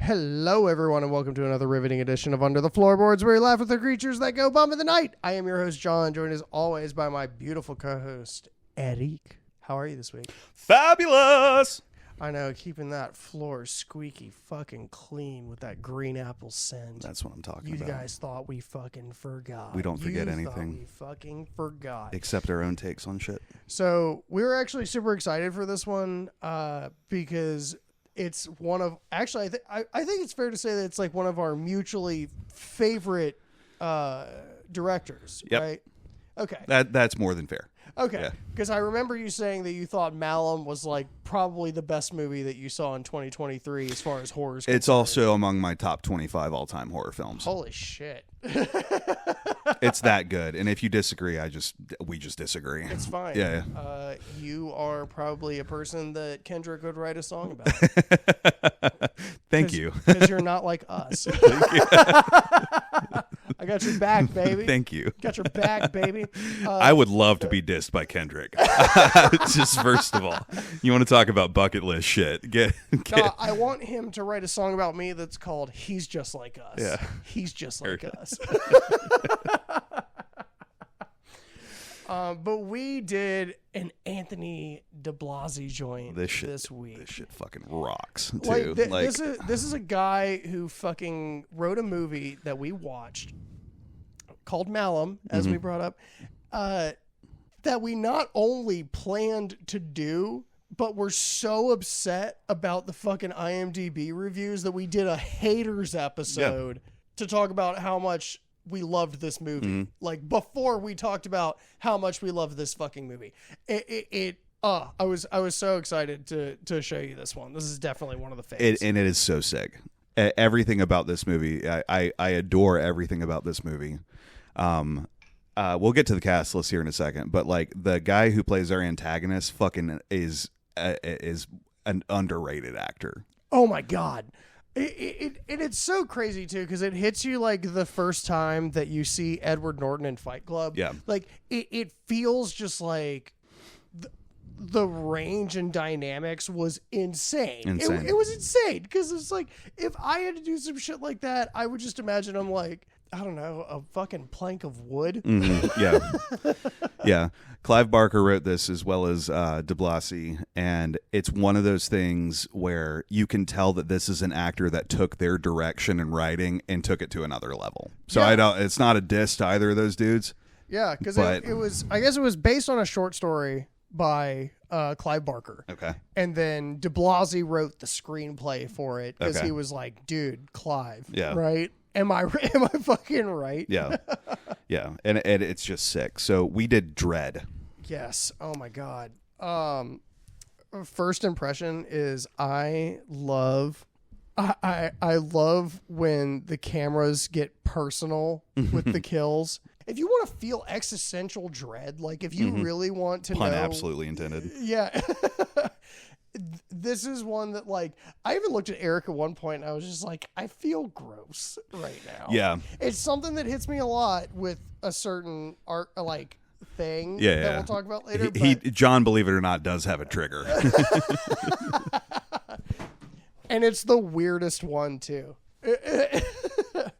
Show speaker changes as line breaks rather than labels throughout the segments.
Hello, everyone, and welcome to another riveting edition of Under the Floorboards, where we laugh with the creatures that go bump in the night. I am your host, John, joined as always by my beautiful co-host, Eric. How are you this week?
Fabulous!
I know, keeping that floor squeaky fucking clean with that green apple scent.
That's what I'm talking
You
about.
guys thought we fucking forgot.
We don't forget
You
anything.
thought we fucking forgot.
Except our own takes on shit.
So we were actually super excited for this one because it's one of I think it's fair to say that it's like one of our mutually favorite directors,
Yep.
right? Okay.
That's more than fair.
Okay. Because I remember you saying that you thought Malum was like probably the best movie that you saw in 2023 as far as horror.
It's also among my top 25 all-time horror films.
Holy shit.
It's that good. And if you disagree, we just disagree.
It's fine.
Yeah.
You are probably a person that Kendrick would write a song about.
Thank you.
Because you're not like us. I got your back, baby.
Thank you.
Got your back, baby.
I would love to be dissed by Kendrick. Just first of all, you want to talk about bucket list shit.
No, I want him to write a song about me that's called He's Just Like Us.
Yeah.
He's just like us. But we did an Anthony Diblasi joint this week.
This shit fucking rocks, too.
This is a guy who fucking wrote a movie that we watched called Malum, as we brought up, that we not only planned to do, but we're so upset about the fucking IMDb reviews that we did a haters episode to talk about how much we loved this movie. Like before we talked about how much we loved this fucking movie. I was so excited to show you this one. This is definitely one of the favorites.
And it is so sick. Everything about this movie, I adore everything about this movie. We'll get to the cast list here in a second, but like the guy who plays our antagonist fucking is an underrated actor.
Oh my God. It's so crazy too, because it hits you like the first time that you see Edward Norton in Fight Club.
Yeah.
Like it feels just like the range and dynamics was insane. It was insane because it's like if I had to do some shit like that, I would just imagine I'm like, I don't know, a fucking plank of wood.
Yeah. Yeah. Clive Barker wrote this as well as Diblasi, and it's one of those things where you can tell that this is an actor that took their direction in writing and took it to another level. So it's not a diss to either of those dudes.
Yeah, because it was, I guess it was based on a short story by Clive Barker.
Okay.
And then Diblasi wrote the screenplay for it because he was like, dude, Clive.
Yeah.
Right? Am I fucking right?
Yeah. Yeah. And it's just sick. So we did Dread.
Yes. Oh my God. First impression is I love when the cameras get personal with the kills. If you want to feel existential dread, like if you really want to
Pun
know,
absolutely intended.
Yeah. This is one that, like, I even looked at Eric at one point and I was just like, I feel gross right now.
Yeah.
It's something that hits me a lot with a certain art, like, thing that we'll talk about later.
John, believe it or not, does have a trigger.
And it's the weirdest one, too.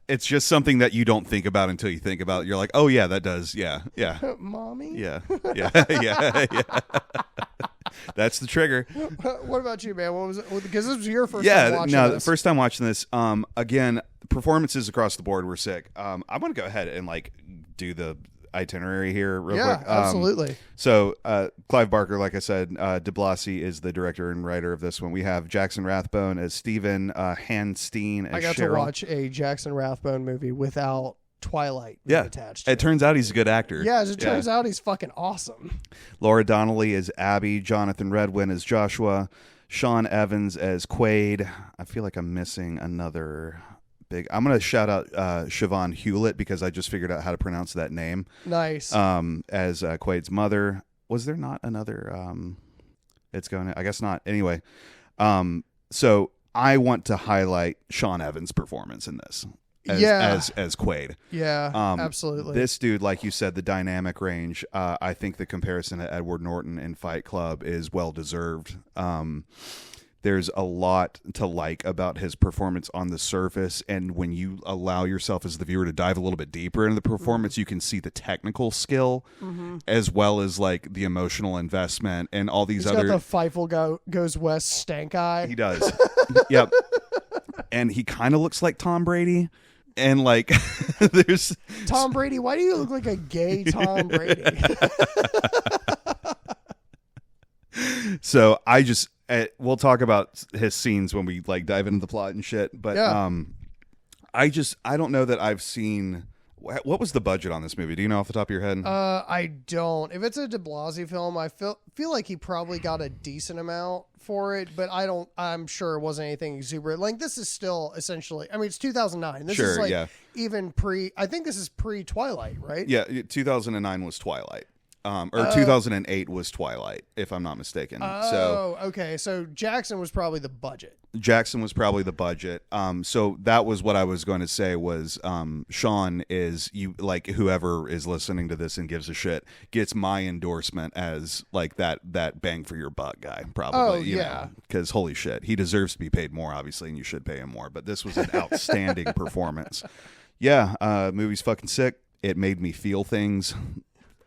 It's just something that you don't think about until you think about it. You're like, oh, yeah, that does. Yeah. Yeah.
Mommy?
Yeah. Yeah. Yeah. Yeah. That's the trigger.
What about you, man? What was it? Because this was your first time watching this.
The first time watching this. Again, performances across the board were sick. I want to go ahead and like do the itinerary here real quick.
Yeah, absolutely.
So Clive Barker, like I said, Diblasi is the director and writer of this one. We have Jackson Rathbone as Stephen, Hanstein as
I got
Cheryl.
to watch a Jackson Rathbone movie without Twilight being attached to
it turns out he's a good actor.
Yeah, as it turns out, he's fucking awesome.
Laura Donnelly as Abby, Jonathan Redwin as Joshua, Sean Evans as Quaid. I feel like I'm missing another big. I'm gonna shout out Siobhan Hewlett because I just figured out how to pronounce that name.
Nice.
As Quaid's mother. Was there not another? It's going. I guess not. Anyway, so I want to highlight Sean Evans' performance in this. As Quaid.
Yeah, absolutely.
This dude, like you said, the dynamic range, I think the comparison to Edward Norton in Fight Club is well deserved. there's a lot to like about his performance on the surface, and when you allow yourself as the viewer to dive a little bit deeper into the performance, you can see the technical skill as well as like the emotional investment and all these
He's
other.
got the Feifel goes west stank eye.
He does. Yep. And he kind of looks like Tom Brady. And like, there's
Tom Brady. Why do you look like a gay Tom Brady?
So we'll talk about his scenes when we like dive into the plot and shit. But I don't know that I've seen. What was the budget on this movie? Do you know off the top of your head?
I don't. If it's a Diblasi film, I feel like he probably got a decent amount for it, but I'm sure it wasn't anything exuberant. Like, this is still essentially, I mean, it's 2009. This is like even I think this is pre-Twilight, right?
Yeah, 2009 was Twilight. Or 2008 was Twilight, if I'm not mistaken.
Okay. So Jackson was probably the budget.
So that was what I was going to say was Sean is like whoever is listening to this and gives a shit gets my endorsement as like that bang for your buck guy, probably. Because holy shit, he deserves to be paid more, obviously, and you should pay him more. But this was an outstanding performance. Yeah, movie's fucking sick. It made me feel things.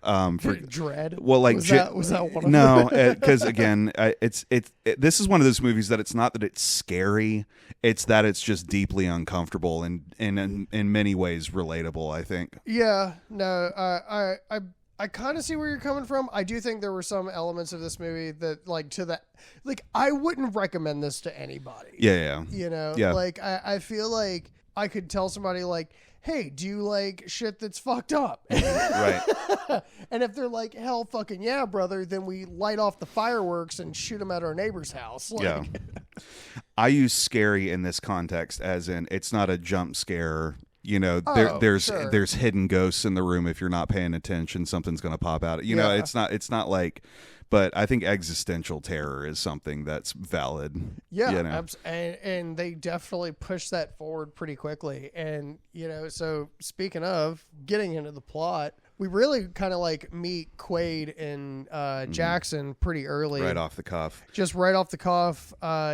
For
Dread.
Well, like
was that one of them?
No, because again, this is one of those movies that it's not that it's scary, it's that it's just deeply uncomfortable and in many ways relatable, I think.
Yeah, no, I kind of see where you're coming from. I do think there were some elements of this movie that like I wouldn't recommend this to anybody.
Yeah.
You know, like I feel like I could tell somebody like, hey, do you like shit that's fucked up?
Right.
And if they're like, hell fucking yeah, brother, then we light off the fireworks and shoot them at our neighbor's house. Like,
yeah. I use scary in this context as in it's not a jump scare. You know, there's hidden ghosts in the room. If you're not paying attention, something's going to pop out. You know, it's not like, but I think existential terror is something that's valid.
Yeah.
You know?
And they definitely push that forward pretty quickly. And, you know, so speaking of getting into the plot, we really kind of like meet Quaid and Jackson pretty early.
Right off the cuff.
Just right off the cuff.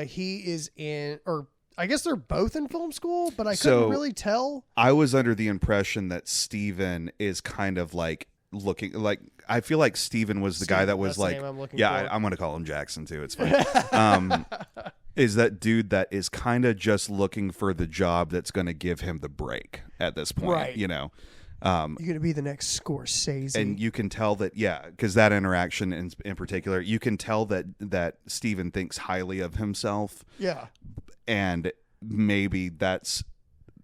He is in, or I guess they're both in film school, but I couldn't really tell.
I was under the impression that Steven is kind of like looking like, I feel like Steven was the guy that was like, I'm going to call him Jackson too. It's fine. Is that dude that is kind of just looking for the job that's going to give him the break at this point,
right.
You know?
You're going to be the next Scorsese.
And you can tell that, because that interaction in particular, you can tell that Steven thinks highly of himself.
Yeah.
And maybe that's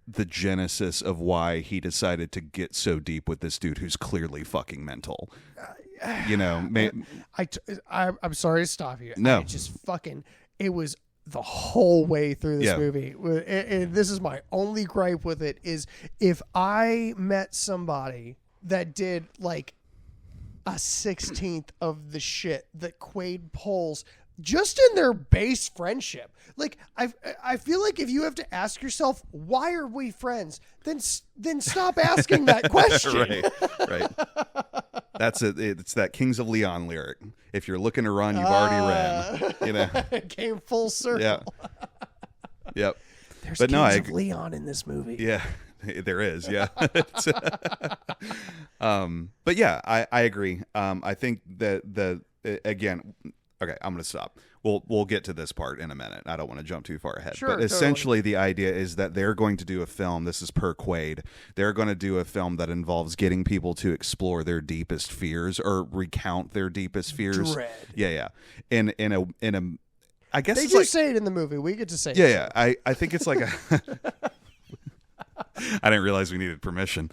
the genesis of why he decided to get so deep with this dude who's clearly fucking mental. You know,
I'm sorry to stop you.
No.
It was the whole way through this movie. And this is my only gripe with it is if I met somebody that did like a 16th of the shit that Quaid pulls just in their base friendship. Like I feel like if you have to ask yourself, why are we friends? Then stop asking that question.
Right. That's it. It's that Kings of Leon lyric. If you're looking to run, you've already ran. You know,
it came full circle.
Yeah. Yep.
There's Kings of Leon in this movie.
Yeah, there is. Yeah. But yeah, I agree. I think that again. Okay, I'm going to stop. We'll get to this part in a minute. I don't want to jump too far ahead.
Sure,
but essentially the idea is that they're going to do a film. This is per Quaid. They're going to do a film that involves getting people to explore their deepest fears or recount their deepest fears.
Dread.
Yeah. In a I guess
they
it's
do
like,
say it in the movie. We get to say it.
Yeah. I think it's like a I didn't realize we needed permission.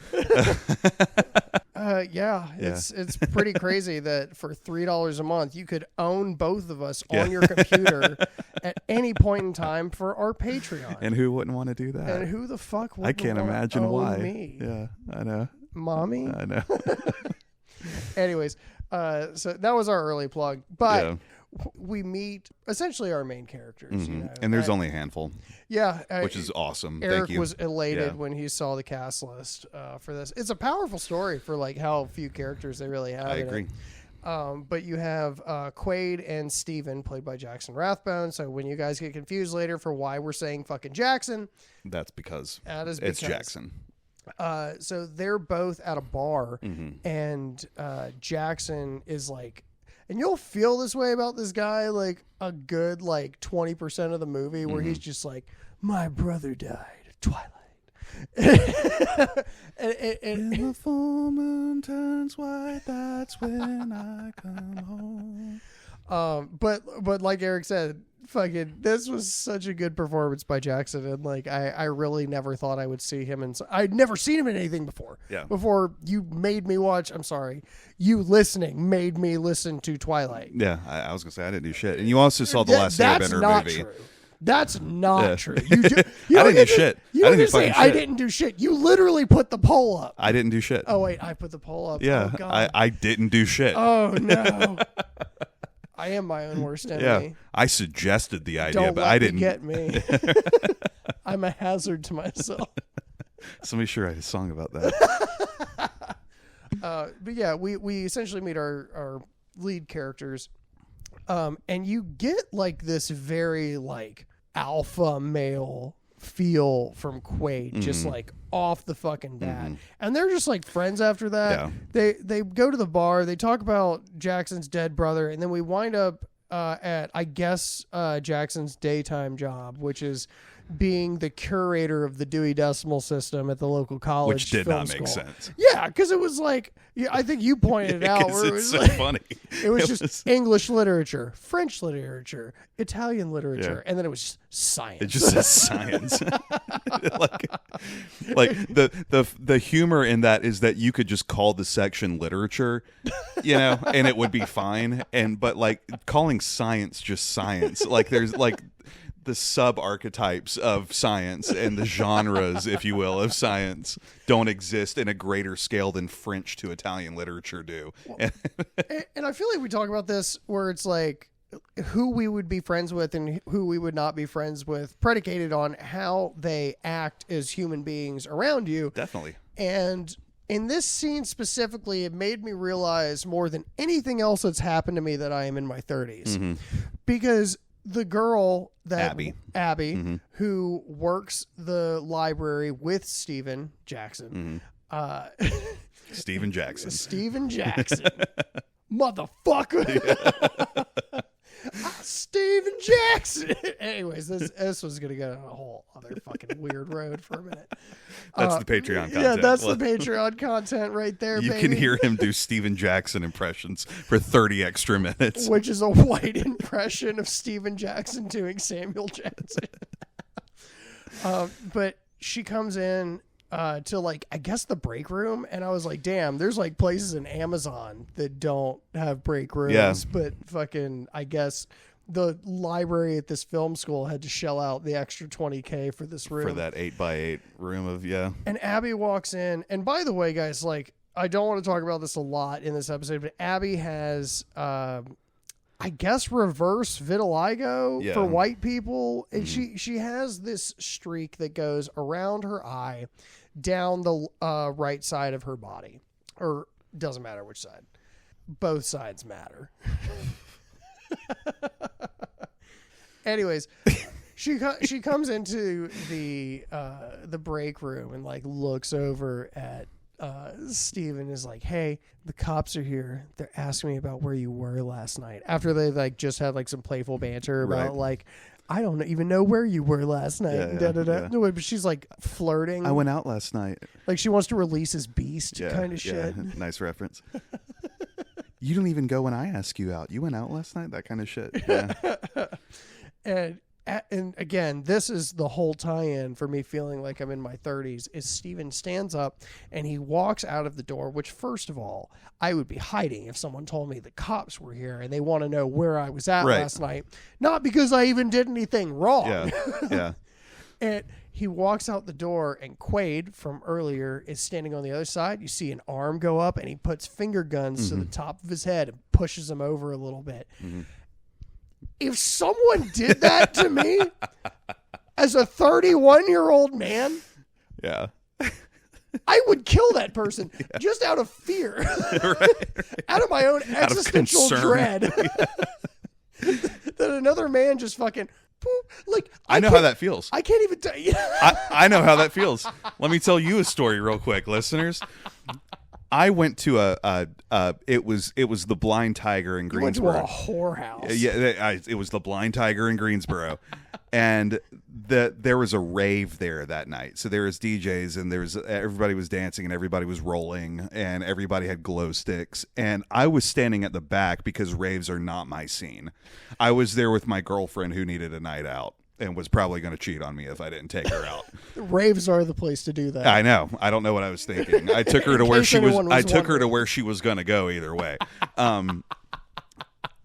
It's pretty crazy that for $3 a month you could own both of us on your computer at any point in time for our Patreon.
And who wouldn't want to do that?
And who the fuck would
I can't imagine
own
why.
Me?
Yeah, I know.
Mommy?
I know.
Anyways, so that was our early plug. But we meet essentially our main characters.
Mm-hmm.
You know?
And there's only a handful.
Yeah.
Which is awesome.
Eric
Thank you.
was elated when he saw the cast list for this. It's a powerful story for like how few characters they really have.
I agree.
But you have Quaid and Steven, played by Jackson Rathbone. So when you guys get confused later for why we're saying fucking Jackson,
that's because
it's
Jackson.
So they're both at a bar,
Mm-hmm.
and Jackson is like, and you'll feel this way about this guy like a good 20% of the movie, where he's just like, my brother died of Twilight. and
the full moon turns white, that's when I come home.
But like Eric said, fucking, this was such a good performance by Jackson, and I really never thought I would see him, and I'd never seen him in anything before.
Yeah.
Before you made me watch, I'm sorry, you listening made me listen to Twilight.
Yeah, I was gonna say I didn't do shit, and you also saw the last Airbender movie.
True. That's not true.
I didn't do shit.
I didn't do shit. You literally put the poll up.
I didn't do shit.
Oh wait, I put the poll up.
Yeah,
oh, God.
I didn't do shit.
Oh no. I am my own worst enemy.
Yeah, I suggested the idea,
Don't
but
let
I didn't.
Get me. I'm a hazard to myself.
Somebody should write a song about that.
But yeah, we essentially meet our lead characters, and you get this very alpha male feel from Quaid, just off the fucking bat. And they're just friends after that.
Yeah.
They go to the bar, they talk about Jackson's dead brother, and then we wind up at I guess Jackson's daytime job, which is being the curator of the Dewey Decimal System at the local college,
which did
film
not make
school.
sense.
Yeah, because it was I think you pointed it out. Where it was
so funny.
It was just English literature, French literature, Italian literature, and then it was just science.
It just says science. the humor in that is that you could just call the section literature, and it would be fine. But calling science just science, there's the sub-archetypes of science and the genres, if you will, of science don't exist in a greater scale than French to Italian literature do.
And I feel like we talk about this where it's who we would be friends with and who we would not be friends with, predicated on how they act as human beings around you.
Definitely.
And in this scene specifically, it made me realize more than anything else that's happened to me that I am in my 30s. Because the girl that Abby, who works the library with Steven Jackson,
Steven Jackson,
motherfucker, Steven Jackson. Anyways, this was gonna go on a whole other fucking weird road for a minute.
That's the Patreon content.
Yeah, that's the Patreon content right there.
You can hear him do Steven Jackson impressions for 30 extra minutes,
which is a white impression of Steven Jackson doing Samuel Jackson. But she comes in to I guess the break room, and I was like, damn, there's places in Amazon that don't have break rooms, but fucking I guess the library at this film school had to shell out the extra $20,000 for this room,
for that 8x8 room of
And Abby walks in, and by the way, guys, I don't want to talk about this a lot in this episode, but Abby has I guess reverse vitiligo for white people, and she has this streak that goes around her eye, down the right side of her body, or doesn't matter which side. Both sides matter. Anyways, she comes into the break room and looks over at Steven, is like, hey, the cops are here. They're asking me about where you were last night. After they just had some playful banter about I don't even know where you were last night.
Yeah.
No, but she's flirting.
I went out last night.
She wants to release his beast kind of shit.
Nice reference. You don't even go when I ask you out. You went out last night? That kind of shit. Yeah.
And again, this is the whole tie-in for me feeling like I'm in my 30s, is Steven stands up and he walks out of the door, which, first of all, I would be hiding if someone told me the cops were here and they want to know where I was at last night. Not because I even did anything wrong.
Yeah.
And he walks out the door, and Quaid from earlier is standing on the other side. You see an arm go up, and he puts finger guns to the top of his head and pushes him over a little bit. If someone did that to me as a 31-year-old man, I would kill that person just out of fear, out of my own existential dread that another man just fucking. Like
I know how that feels.
I can't even tell you.
I know how that feels. Let me tell you a story real quick, listeners. I went to it was the Blind Tiger in Greensboro.
You went to a whorehouse.
Yeah, it was the Blind Tiger in Greensboro, and there was a rave there that night. So there was DJs and everybody was dancing and everybody was rolling and everybody had glow sticks. And I was standing at the back because raves are not my scene. I was there with my girlfriend who needed a night out and was probably going to cheat on me if I didn't take her out.
Raves are the place to do that.
I know. I don't know what I was thinking. I took her to where she was. I took her to where she was going to go either way.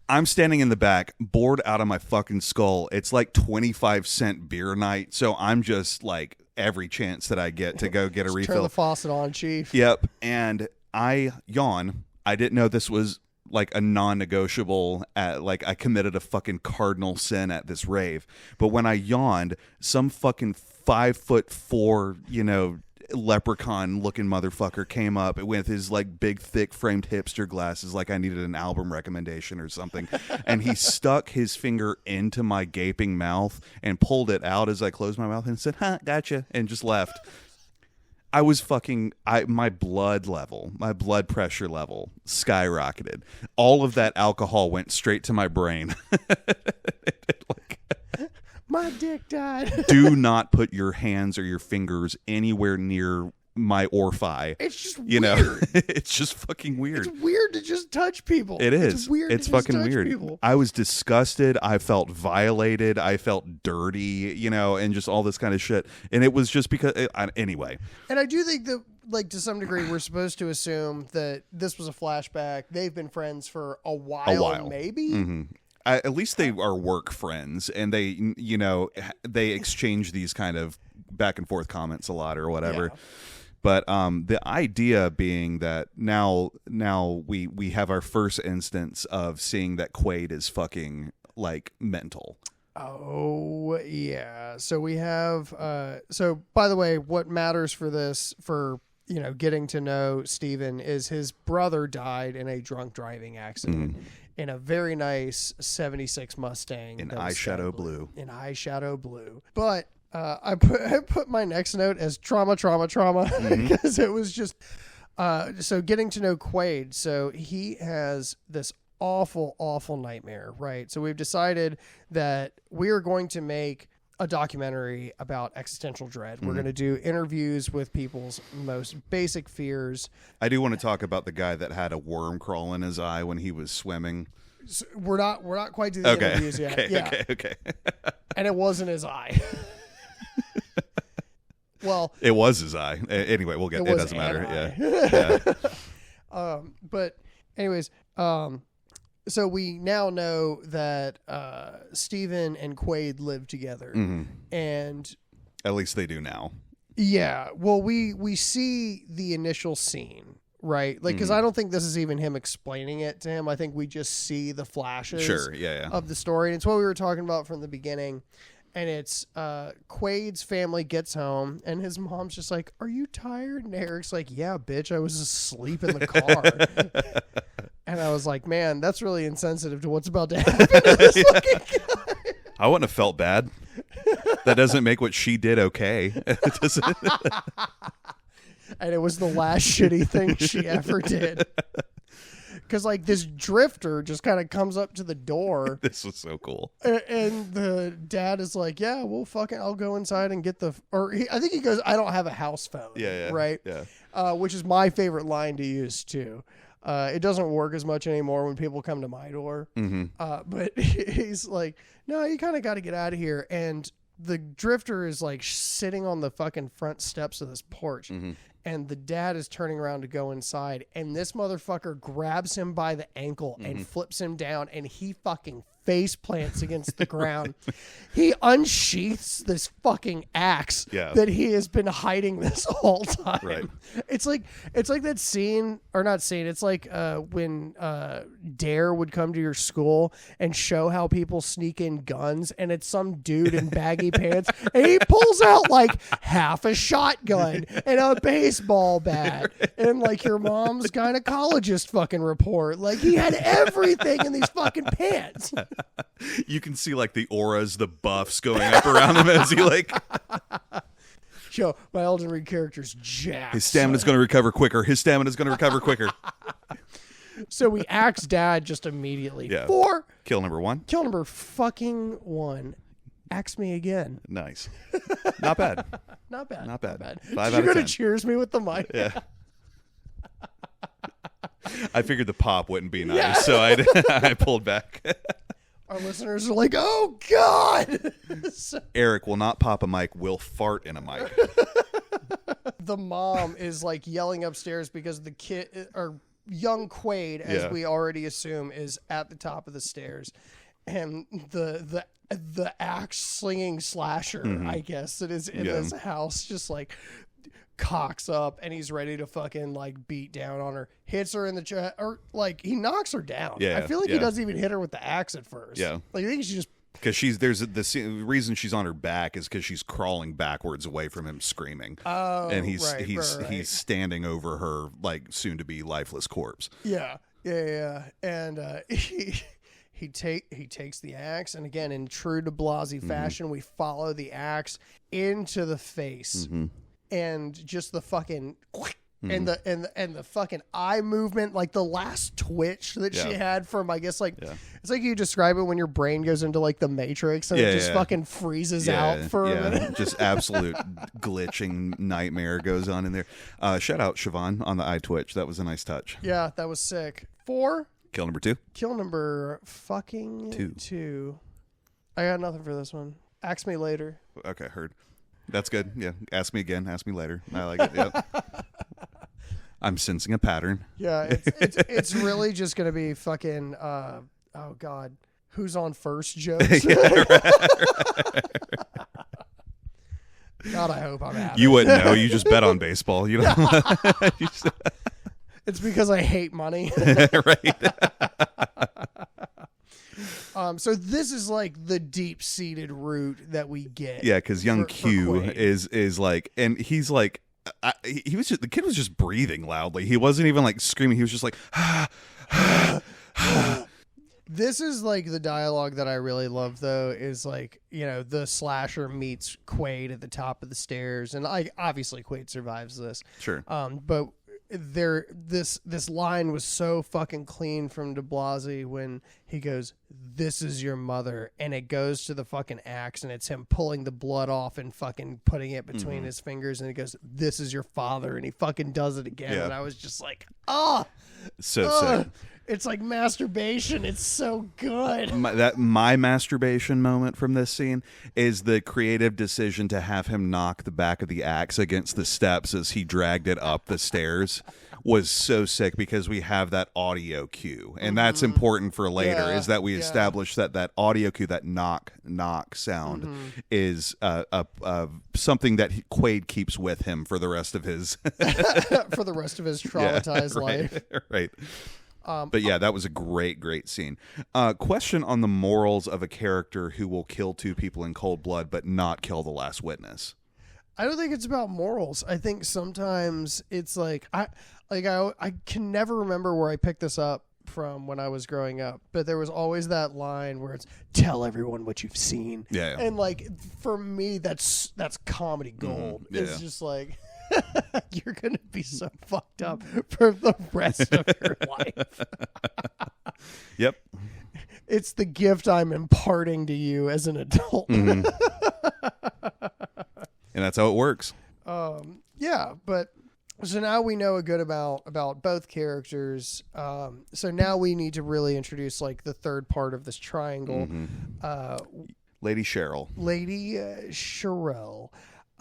I'm standing in the back, bored out of my fucking skull. It's like 25-cent beer night, so I'm just like every chance that I get to go get a refill.
Turn the faucet on, Chief.
Yep. And I yawn. I didn't know this was like a non-negotiable. Like I committed a fucking cardinal sin at this rave. But when I yawned, some fucking 5'4", leprechaun looking motherfucker came up with his like big thick framed hipster glasses like I needed an album recommendation or something, and he stuck his finger into my gaping mouth and pulled it out as I closed my mouth and said, gotcha, and just left. I was my blood pressure level skyrocketed. All of that alcohol went straight to my brain.
My dick died.
Do not put your hands or your fingers anywhere near my orfi.
It's just weird.
It's just fucking weird.
It's weird to just touch people.
It is.
It's weird.
It's
to
fucking
just touch
weird.
People.
I was disgusted. I felt violated. I felt dirty, and just all this kind of shit. And it was just because, anyway.
And I do think that, like, to some degree, we're supposed to assume that this was a flashback. They've been friends for a while. Maybe.
Mm-hmm. At least they are work friends, and they exchange these kind of back and forth comments a lot or whatever. Yeah. But the idea being that now we have our first instance of seeing that Quaid is fucking like mental.
Oh yeah. So we have. So by the way, what matters for this getting to know Steven is his brother died in a drunk driving accident. In a very nice 76 Mustang.
In eyeshadow blue.
But I put my next note as trauma because it was just so getting to know Quaid. So he has this awful nightmare, right? So we've decided that we are going to make a documentary about existential dread. We're going to do interviews with people's most basic fears.
I do want to talk about the guy that had a worm crawl in his eye when he was swimming.
So we're not quite to the interviews yet.
Okay.
And it wasn't his eye. Well,
it was his eye. Anyway, we'll get it. Doesn't matter. Yeah.
But anyways, so we now know that Steven and Quaid live together, and
at least they do now.
Yeah. Well, we see the initial scene, right? Like, because I don't think this is even him explaining it to him. I think we just see the flashes of the story. And it's what we were talking about from the beginning. And it's Quaid's family gets home, and his mom's just like, "Are you tired?" And Eric's like, "Yeah, bitch, I was asleep in the car." And I was like, man, that's really insensitive to what's about to happen to this fucking guy.
I wouldn't have felt bad. That doesn't make what she did okay.
And it was the last shitty thing she ever did. Because, like, this drifter just kind of comes up to the door.
This was so cool.
And the dad is like, yeah, well, fucking, I'll go inside and get the... I think he goes, I don't have a house phone.
Yeah.
Right?
Yeah.
Which is my favorite line to use, too. It doesn't work as much anymore when people come to my door. But he's like, no, you kind of got to get out of here. And the drifter is like sitting on the fucking front steps of this porch. And the dad is turning around to go inside. And this motherfucker grabs him by the ankle and flips him down. And he fucking face plants against the ground. He unsheaths this fucking axe that he has been hiding this whole time.
Right.
It's like that scene, or not scene. It's like when Dare would come to your school and show how people sneak in guns, and it's some dude in baggy pants, and he pulls out like half a shotgun and a baseball bat and like your mom's gynecologist fucking report. Like he had everything in these fucking pants.
You can see like the auras, the buffs going up around him as he like.
Yo, my Elden Ring character's jacked.
His stamina's going to recover quicker.
So we axe Dad just immediately.
Yeah.
4.
Kill number 1.
Kill number fucking 1. Axe me again.
Nice. Not bad.
Not bad.
5
You're
out of
gonna
10.
cheers me with the mic.
Yeah. I figured the pop wouldn't be nice, so I pulled back.
Our listeners are like, "Oh God!"
Eric will not pop a mic; will fart in a mic.
The mom is like yelling upstairs because the kid, or young Quaid, as we already assume, is at the top of the stairs, and the axe slinging slasher, I guess, that is in this house, just like cocks up, and he's ready to fucking like beat down on her, hits her in the chest, or like he knocks her down. I feel like he doesn't even hit her with the axe at first. Like I think she just,
because the reason she's on her back is because she's crawling backwards away from him screaming. And he's standing over her like soon to be lifeless corpse. And he takes the axe, and again in true Diblasi fashion, we follow the axe into the face. And just the fucking and the fucking eye movement, like the last twitch that she had from, I guess, like it's like you describe it when your brain goes into like the Matrix and it just fucking freezes out for a minute. Just absolute glitching nightmare goes on in there. Shout out Siobhan on the eye twitch. That was a nice touch.
Yeah, that was sick. 4.
Kill number 2.
Kill number fucking 2. I got nothing for this one. Ask me later.
Okay, heard. That's good. Yeah. Ask me again. Ask me later. I like it. Yep. I'm sensing a pattern.
Yeah. It's really just going to be fucking, oh God, who's on first jokes? God, I hope I'm out.
You wouldn't know. You just bet on baseball. You know.
It's because I hate money.
Right.
So this is like the deep-seated root that we get.
Yeah, because young Q is like, and he's like, the kid was just breathing loudly. He wasn't even like screaming. He was just like,
This is like the dialogue that I really love, though, is like, you know, the slasher meets Quaid at the top of the stairs, and obviously Quaid survives this.
Sure.
But this line was so fucking clean from Diblasi when he goes, "This is your mother," and it goes to the fucking axe, and it's him pulling the blood off and fucking putting it between his fingers, and he goes, "This is your father," and he fucking does it again, and I was just like,
sick.
It's like masturbation. It's so good.
My masturbation moment from this scene is the creative decision to have him knock the back of the axe against the steps as he dragged it up the stairs was so sick, because we have that audio cue, and that's important for later, is that we establish that audio cue, that knock sound is something that Quaid keeps with him for the rest of his
traumatized life.
Right. But yeah, that was a great scene. Question on the morals of a character who will kill 2 people in cold blood but not kill the last witness.
I don't think it's about morals. I think sometimes it's like I can never remember where I picked this up from when I was growing up, but there was always that line where it's "tell everyone what you've seen."
Yeah.
And like for me, that's comedy gold. It's just like. You're going to be so fucked up for the rest of your life.
Yep.
It's the gift I'm imparting to you as an adult.
And that's how it works.
Yeah, but so now we know a good about both characters. So now we need to really introduce like the third part of this triangle.
Lady Cheryl.
Lady Cheryl.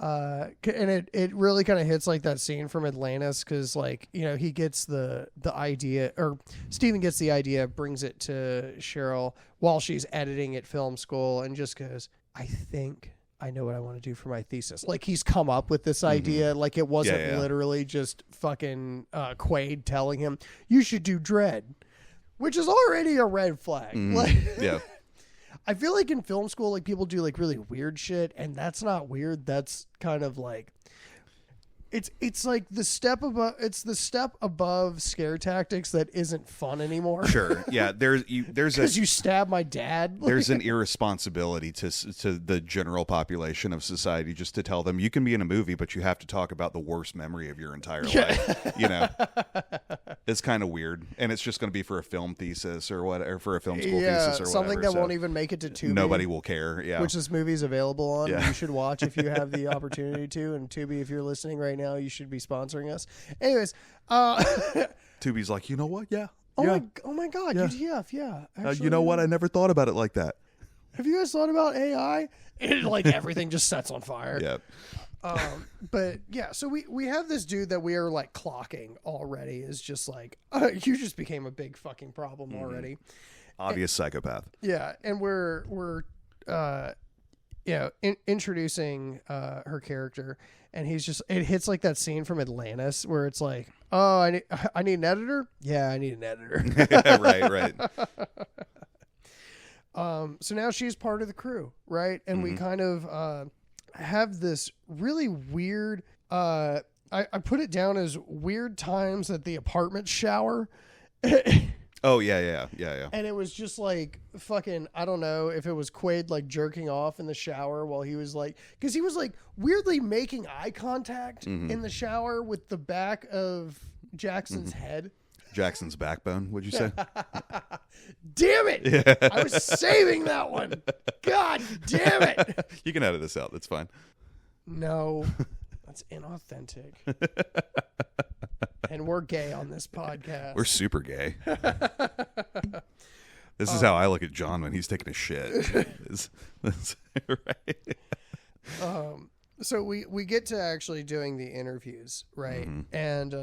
And it really kind of hits like that scene from Atlantis, because like, you know, he gets the idea, or Steven gets the idea, brings it to Cheryl while she's editing at film school, and just goes, I think I know what I want to do for my thesis. Like, he's come up with this idea. Like, it wasn't literally just fucking Quaid telling him, you should do Dread, which is already a red flag. Like,
yeah.
I feel like in film school, like, people do like really weird shit, and that's not weird. That's kind of like, it's like the step above. It's the step above scare tactics that isn't fun anymore.
Sure, yeah. There's
because you stab my dad.
There's an irresponsibility to the general population of society just to tell them you can be in a movie, but you have to talk about the worst memory of your entire life. You know, it's kind of weird, and it's just going to be for a film thesis or whatever, for a film school thesis or whatever.
Something that won't even make it to Tubi.
Nobody will care. Yeah,
which this movie is available on. Yeah. You should watch if you have the opportunity to. And Tubi, if you're listening right now, you should be sponsoring us. Anyways,
Tubi's like, you know what? Yeah.
Oh my God. Yeah. UTF. Yeah.
Actually, you know what? I never thought about it like that.
Have you guys thought about AI? And like everything just sets on fire.
Yeah.
But yeah, so we have this dude that we are like clocking already is just like, you just became a big fucking problem already.
Obvious psychopath.
Yeah. And we're introducing her character, and he's just, it hits like that scene from Atlantis where it's like, oh, I need an editor. Yeah, I need an editor.
Right.
So now she's part of the crew, right? And we kind of have this really weird, I put it down as weird times at the apartment shower.
Oh, yeah.
And it was just like fucking, I don't know if it was Quaid like jerking off in the shower while he was like, because he was like weirdly making eye contact in the shower with the back of Jackson's head.
Jackson's backbone, would you say?
Damn it! Yeah. I was saving that one. God damn it!
You can edit this out. That's fine.
No, that's inauthentic. And we're gay on this podcast.
We're super gay. This is how I look at John when he's taking a shit. That's right.
So we get to actually doing the interviews, right? And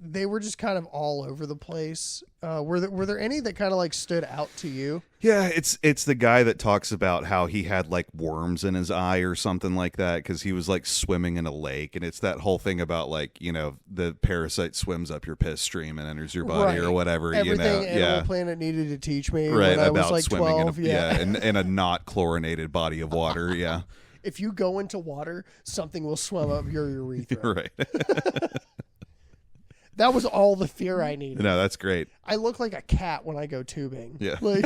they were just kind of all over the place. Were there any that kind of like stood out to you?
Yeah, it's the guy that talks about how he had like worms in his eye or something like that because he was like swimming in a lake, and it's that whole thing about like, you know, the parasite swims up your piss stream and enters your body or whatever.
Everything
you know,
Animal Planet needed to teach me
right
when I
about
was like
swimming
12.
in a not chlorinated body of water. Yeah.
If you go into water, something will swim up your urethra.
Right.
That was all the fear I needed.
No, that's great.
I look like a cat when I go tubing.
Yeah.
Like,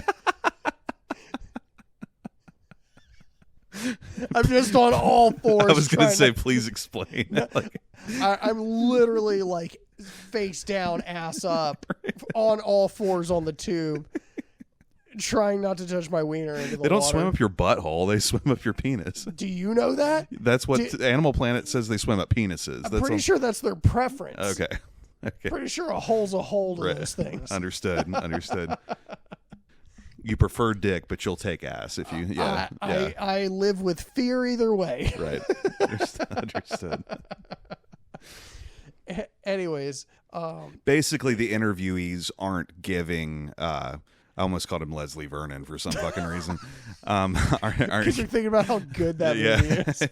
I'm just on all fours.
I was going to say, please explain. Like,
I'm literally like face down, ass up, on all fours on the tube, trying not to touch my wiener into the water.
They don't swim up your butthole. They swim up your penis.
Do you know that?
That's what Animal Planet says they swim up penises.
I'm pretty sure that's their preference.
Okay.
Pretty sure a hole's a hole to those things.
Understood. You prefer dick, but you'll take ass if you. Yeah.
I live with fear either way.
Right. Understood.
Anyways,
basically the interviewees aren't giving. I almost called him Leslie Vernon for some fucking reason.
Because you're thinking about how good that movie is.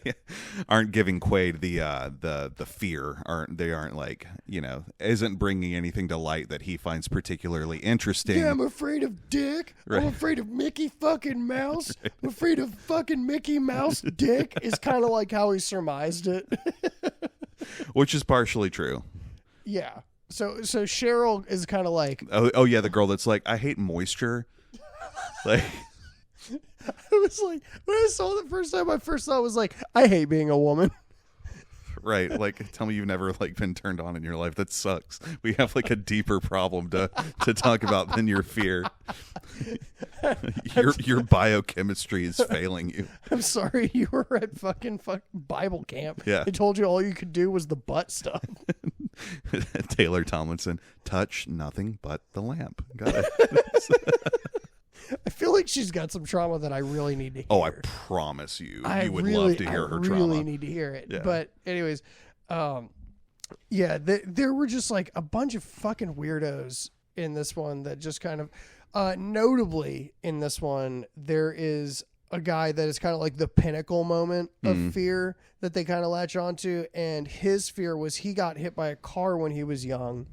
Aren't giving Quaid the fear. They aren't like, you know, isn't bringing anything to light that he finds particularly interesting.
Yeah, I'm afraid of Dick. Right. I'm afraid of Mickey fucking Mouse. Right. I'm afraid of fucking Mickey Mouse Dick is kind of like how he surmised it.
Which is partially true.
Yeah. So Cheryl is kind of like,
oh yeah, the girl that's like, I hate moisture. Like,
I was like, when I saw it the first time, my first thought was like, I hate being a woman.
Right. Like, tell me you've never like been turned on in your life. That sucks. We have like a deeper problem to talk about than your fear. Your biochemistry is failing you.
I'm sorry, you were at fucking Bible camp.
Yeah.
They told you all you could do was the butt stuff.
Taylor Tomlinson, touch nothing but the lamp. Got it.
I feel like she's got some trauma that I really need to hear.
Oh, I promise you. You would love to hear her trauma.
I really need to hear it.
Yeah.
But anyways, there were just like a bunch of fucking weirdos in this one that just kind of, notably in this one, there is a guy that is kind of like the pinnacle moment of fear that they kind of latch onto. And his fear was he got hit by a car when he was young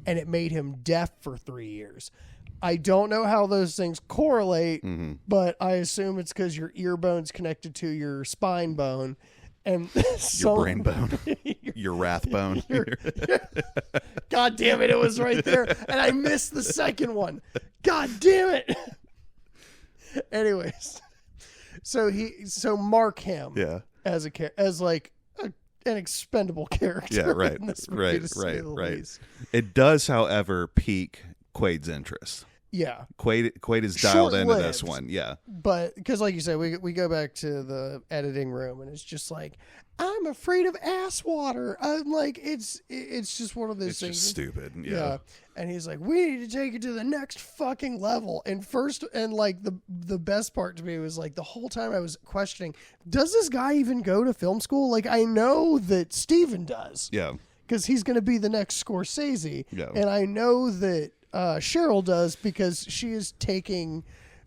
and it made him deaf for 3 years. I don't know how those things correlate, but I assume it's because your ear bone's connected to your spine bone. And
your brain bone, your Rathbone.
God damn it, it was right there. And I missed the second one. God damn it. Anyways, so mark him as an expendable character.
Yeah, right.
In this movie,
Right. It does, however, pique Quaid's interest.
Yeah.
Quaid is dialed into this one. Yeah.
But because like you said, we go back to the editing room and it's just like, I'm afraid of ass water. I'm like, it's just one of those things.
It's just stupid. Yeah.
And he's like, we need to take it to the next fucking level. And like the best part to me was like the whole time I was questioning, does this guy even go to film school? Like I know that Steven does.
Yeah.
Because he's going to be the next Scorsese.
Yeah.
And I know that Cheryl does because she is taking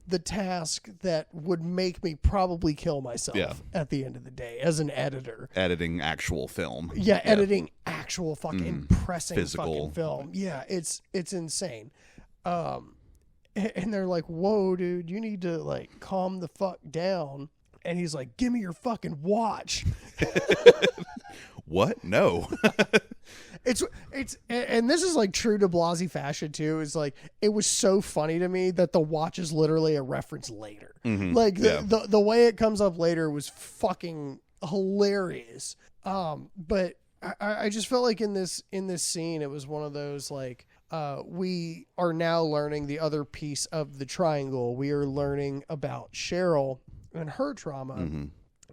the task that would make me probably kill myself at the end of the day as an editor.
Editing actual film.
Yeah, editing actual fucking impressing
physical
fucking film. Yeah, it's insane. And they're like, whoa, dude, you need to like calm the fuck down. And he's like, give me your fucking watch.
What? No.
It's and this is like true Diblasi fashion too. Is like it was so funny to me that the watch is literally a reference later. Like the way it comes up later was fucking hilarious. But I just felt like in this scene it was one of those like we are now learning the other piece of the triangle. We are learning about Cheryl and her trauma.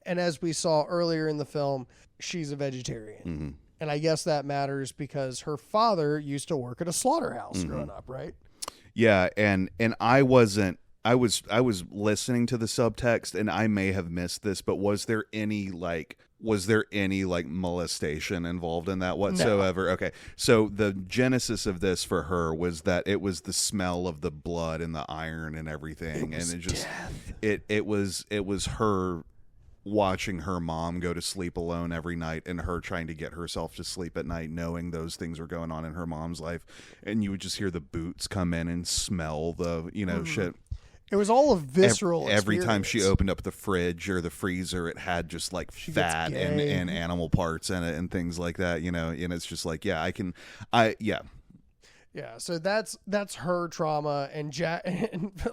And as we saw earlier in the film, she's a vegetarian. And I guess that matters because her father used to work at a slaughterhouse growing up, right?
Yeah, and I was listening to the subtext and I may have missed this, but was there any molestation involved in that whatsoever? No. Okay. So the genesis of this for her was that it was the smell of the blood and the iron and everything. And it just death. It was her watching her mom go to sleep alone every night and her trying to get herself to sleep at night knowing those things were going on in her mom's life, and you would just hear the boots come in and smell the shit.
It was all a visceral
every time she opened up the fridge or the freezer, it had just like fat and animal parts in it and things like that, and it's just like
Yeah, so that's her trauma, and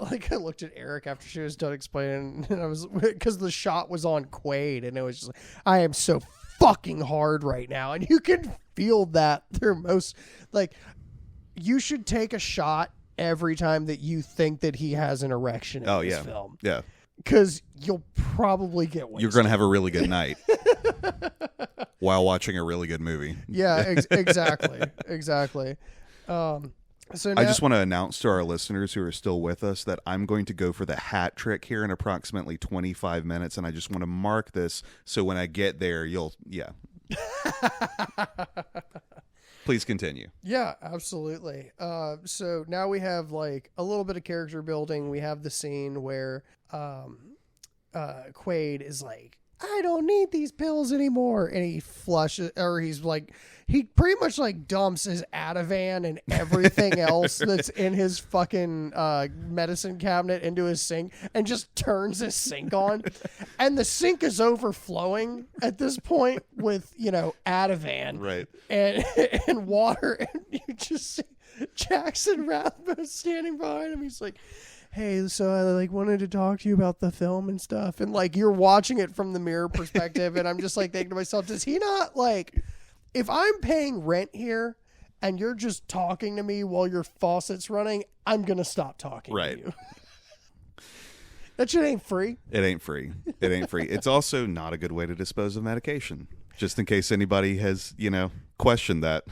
like I looked at Eric after she was done explaining, and I was because the shot was on Quaid, and it was just like, I am so fucking hard right now, and you can feel that through most like you should take a shot every time that you think that he has an erection in this film.
Yeah, because
you'll probably get wasted.
You're gonna have a really good night while watching a really good movie.
Yeah, exactly. So now,
I just want to announce to our listeners who are still with us that I'm going to go for the hat trick here in approximately 25 minutes, and I just want to mark this so when I get there, Please continue.
Yeah, absolutely. So now we have like a little bit of character building. We have the scene where Quaid is like, I don't need these pills anymore. And he flushes, or he pretty much like dumps his Ativan and everything else that's in his fucking medicine cabinet into his sink and just turns his sink on. And the sink is overflowing at this point with, Ativan.
Right.
And water. And you just see Jackson Rathbone standing behind him. He's like, hey, so I wanted to talk to you about the film and stuff. And you're watching it from the mirror perspective. And I'm just thinking to myself, does he not if I'm paying rent here and you're just talking to me while your faucet's running, I'm going to stop talking to you. That shit ain't free.
It ain't free. It's also not a good way to dispose of medication. Just in case anybody has, questioned that.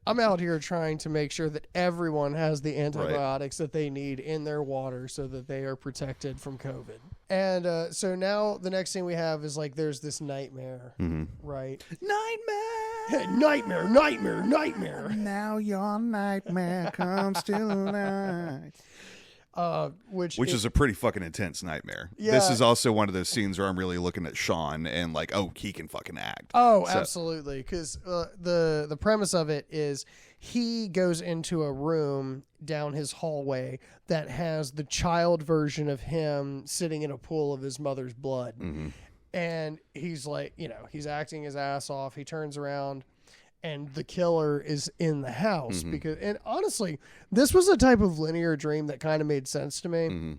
I'm out here trying to make sure that everyone has the antibiotics that they need in their water so that they are protected from COVID. And so now the next thing we have is like there's this nightmare, right? Nightmare.
Now your nightmare comes to life.
Which
is a pretty fucking intense nightmare.
Yeah.
This is also one of those scenes where I'm really looking at Sean and like, oh, he can fucking act.
Oh, so. Absolutely. Because the premise of it is he goes into a room down his hallway that has the child version of him sitting in a pool of his mother's blood. And he's like, he's acting his ass off. He turns around. And the killer is in the house and honestly, this was a type of linear dream that kind of made sense to me.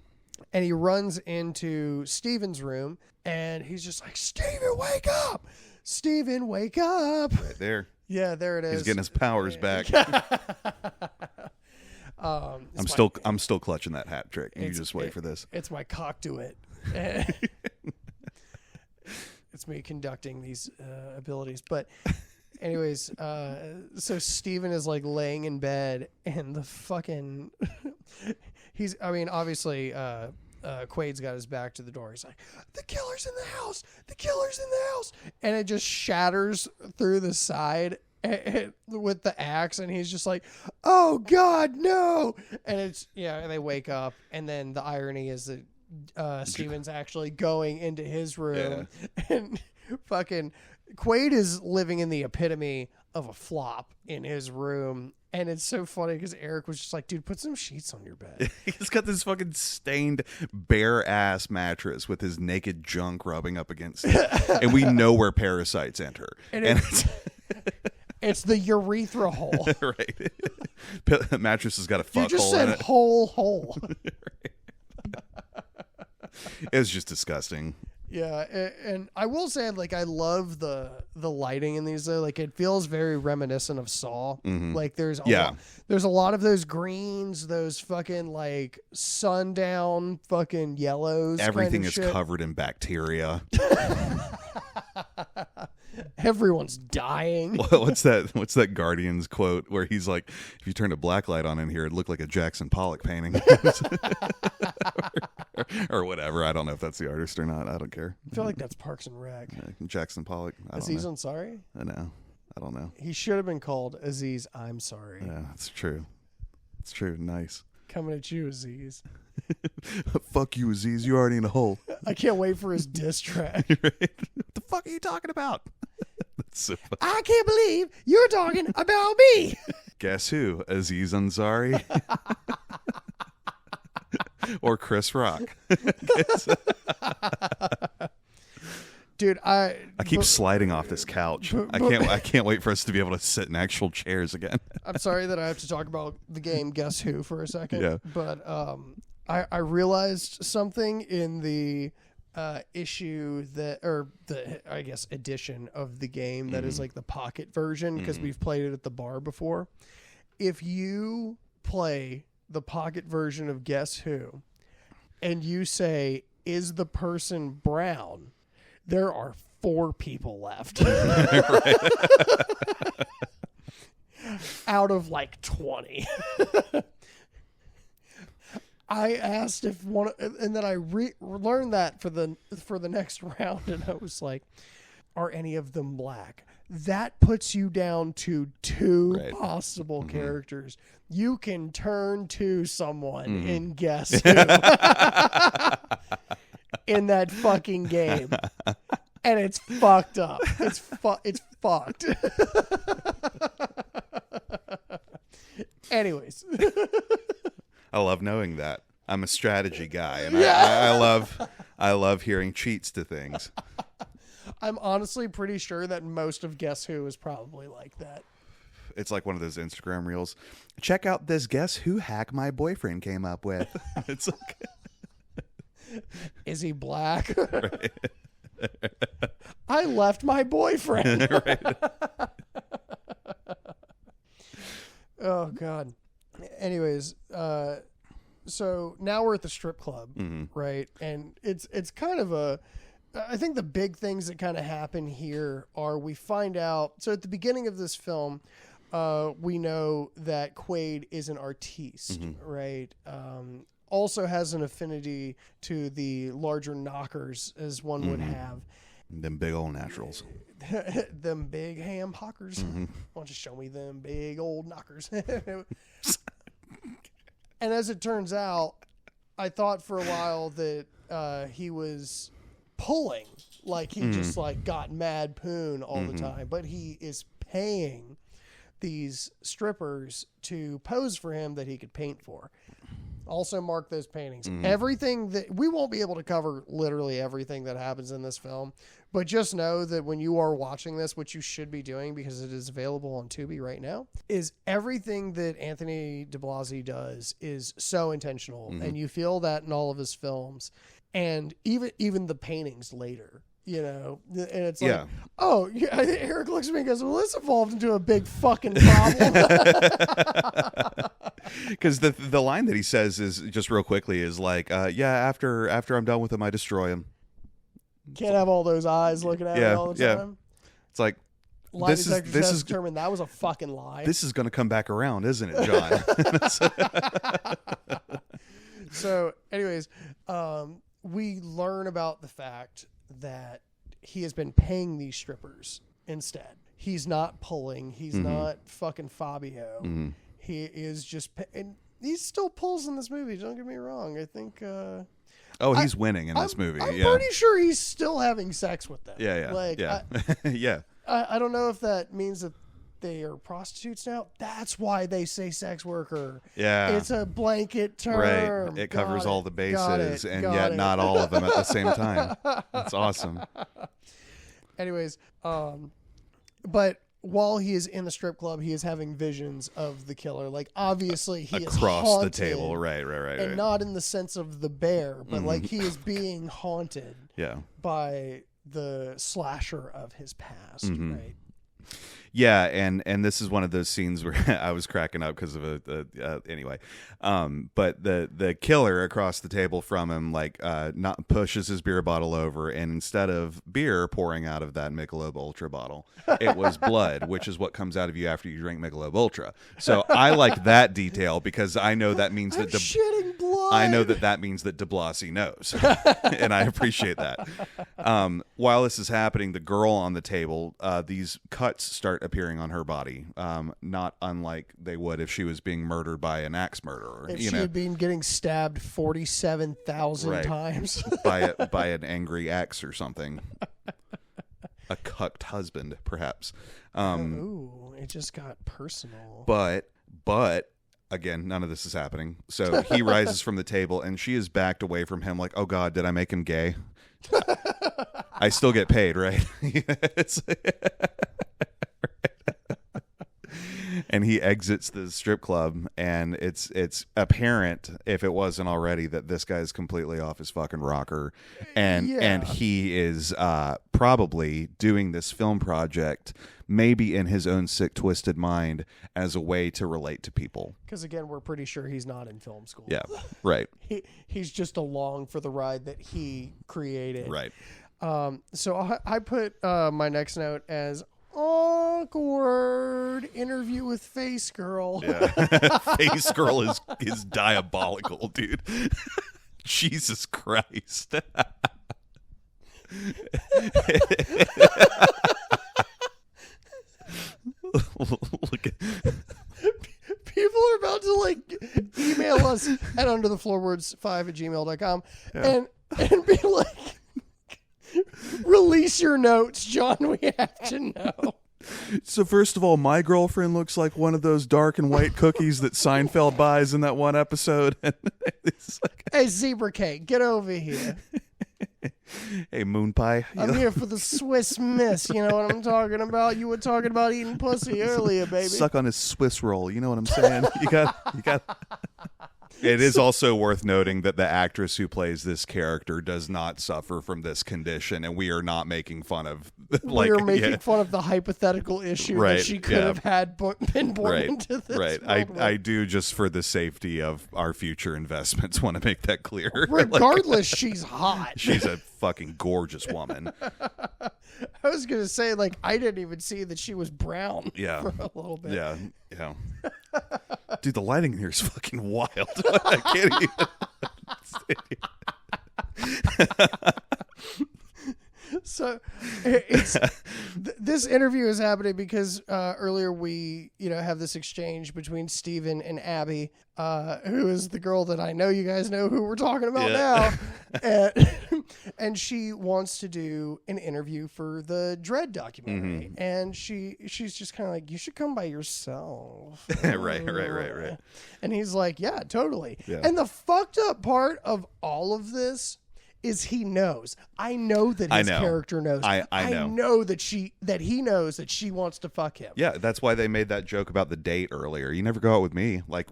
And he runs into Steven's room and he's just like, Steven, wake up! Steven, wake up!
Right there.
Yeah, there it is.
He's getting his powers back. I'm still clutching that hat trick. You just wait for this.
It's my cock to it. It's me conducting these abilities, but. Anyways, so Steven is like laying in bed and the fucking obviously Quaid's got his back to the door. He's like, the killer's in the house, and it just shatters through the side with the axe, and he's just like, oh God, no. And it's they wake up, and then the irony is that Steven's actually going into his room and fucking Quaid is living in the epitome of a flop in his room. And it's so funny because Eric was just like, dude, put some sheets on your bed.
He's got this fucking stained bare ass mattress with his naked junk rubbing up against it. And we know where parasites enter. And
it's the urethra hole.
Right. The mattress has got a fuck hole in it.
You just said hole.
It's just disgusting.
Yeah, and I will say, like, I love the lighting in these. Like, it feels very reminiscent of Saw. Like, there's a lot of those greens, those fucking like sundown fucking yellows.
Everything
kind of
is
shit.
covered in bacteria.
Everyone's dying.
What's that Guardians quote where he's like, if you turned a black light on in here, it'd look like a Jackson Pollock painting. or whatever. I don't know if that's the artist or not. I don't care.
I feel like that's Parks and Rec.
Jackson Pollock.
Aziz Ansari?
I know. I don't know.
He should have been called Aziz I'm Sorry.
Yeah, that's true. It's true. Nice.
Coming at you, Aziz.
Fuck you, Aziz. You're already in a hole.
I can't wait for his diss track.
Right? What the fuck are you talking about? That's so funny.
I can't believe you're talking about me.
Guess who? Aziz Ansari. Or Chris Rock.
Dude, I
keep sliding off this couch. I can't wait for us to be able to sit in actual chairs again.
I'm sorry that I have to talk about the game Guess Who for a second.
Yeah.
But I realized something in the issue that, or the, I guess, edition of the game that is like the pocket version, because we've played it at the bar before. If you play the pocket version of Guess Who and you say, is the person brown? There are 4 people left. Out of like 20. I asked if one, and then I learned that for the next round, and I was like, are any of them black? That puts you down to 2 possible characters. You can turn to someone in Guess Who in that fucking game. And it's fucked up. It's fucked. Anyways.
I love knowing that. I'm a strategy guy, and I love hearing cheats to things.
I'm honestly pretty sure that most of Guess Who is probably like that.
It's like one of those Instagram reels. Check out this Guess Who hack my boyfriend came up with. It's like,
is he black?
Right.
I left my boyfriend.
Right.
Oh God. Anyways, so now we're at the strip club, right? And it's kind of I think the big things that kind of happen here are we find out. So at the beginning of this film, we know that Quaid is an artiste, right? Also has an affinity to the larger knockers, as one would have.
Them big old naturals.
Them big ham hockers. Why don't you show me them big old knockers? And as it turns out, I thought for a while that he was pulling, like he just like got mad poon all the time, but he is paying these strippers to pose for him that he could paint for. Also mark those paintings. Everything that we won't be able to cover, literally everything that happens in this film, but just know that when you are watching this, which you should be doing because it is available on Tubi right now, is everything that Anthony Diblasi does is so intentional, and you feel that in all of his films, and even the paintings later. You know, and it's like, oh, yeah, Eric looks at me and goes, well, this evolved into a big fucking problem.
Because the line that he says is, just real quickly, is like, after I'm done with him, I destroy him.
Can't have all those eyes looking at me all the time.
It's like,
lie detectors have determined that was a fucking lie.
This is going to come back around, isn't it, John?
So, anyways, we learn about the fact that he has been paying these strippers instead. He's not pulling. He's not fucking Fabio. He is just and he still pulls in this movie. Don't get me wrong. I think
he's winning in this movie.
I'm pretty sure he's still having sex with them.
Yeah.
I don't know if that means that they are prostitutes now. That's why they say sex worker.
Yeah.
It's a blanket term.
Right. It covers all the bases, and yet not all of them at the same time. That's awesome.
Anyways, but while he is in the strip club, he is having visions of the killer. Like, obviously, he is
across the
haunted,
table. Right.
And not in the sense of the bear, but like he is being haunted by the slasher of his past, right?
Yeah, and this is one of those scenes where I was cracking up because of anyway. But the killer across the table from him not pushes his beer bottle over, and instead of beer pouring out of that Michelob Ultra bottle, it was blood, which is what comes out of you after you drink Michelob Ultra. So I like that detail because I know that means that
shitting blood.
I know that means that Diblasi knows, and I appreciate that. While this is happening, the girl on the table, these cuts start appearing on her body, not unlike they would if she was being murdered by an axe murderer.
If she had been getting stabbed 47,000 times
by an angry ex or something, a cucked husband, perhaps.
Ooh, it just got personal.
But again, none of this is happening. So he rises from the table, and she is backed away from him, like, "Oh God, did I make him gay?" I still get paid, right? And he exits the strip club, and it's apparent, if it wasn't already, that this guy's completely off his fucking rocker, and he is probably doing this film project maybe in his own sick, twisted mind as a way to relate to people.
Because again, we're pretty sure he's not in film school.
Yeah, right.
He's just along for the ride that he created.
Right.
So I put my next note as awkward interview with Face Girl.
Yeah. Face Girl is diabolical, dude. Jesus Christ. Look at
people are about to email us at underthefloorwords5@gmail.com and be like, release your notes, John. We have to know.
So first of all, my girlfriend looks like one of those dark and white cookies that Seinfeld buys in that one episode.
Hey, Zebra Cake, get over here.
Hey, Moon Pie.
I'm here for the Swiss Miss. You know what I'm talking about? You were talking about eating pussy earlier, baby.
Suck on his Swiss roll. You know what I'm saying? You got. It is also worth noting that the actress who plays this character does not suffer from this condition, and we are not making fun of.
We are making fun of the hypothetical issue that she could have had been born into this.
Right. I do, just for the safety of our future investments, want to make that clear.
Regardless, she's hot.
She's a fucking gorgeous woman.
I was going to say, like, I didn't even see that she was brown for a little bit.
Yeah. Dude, the lighting in here is fucking wild. I can't even.
So this interview is happening because earlier we have this exchange between Steven and Abby, who is the girl that I know you guys know who we're talking about now, and she wants to do an interview for the Dread documentary, and she's just kind of like, you should come by yourself.
right.
And he's like, yeah, totally. Yeah. And the fucked up part of all of this is he knows. I know that his character knows.
I
know that he knows that she wants to fuck him.
Yeah, that's why they made that joke about the date earlier. You never go out with me. Like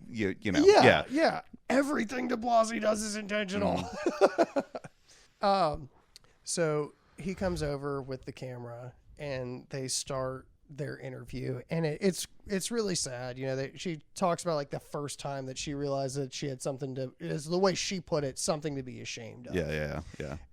you know.
Yeah. Everything Diblasi does is intentional. So he comes over with the camera and they start their interview, and it's really sad. She talks about like the first time that she realized that she had something to, is the way she put it, something to be ashamed of.
Yeah.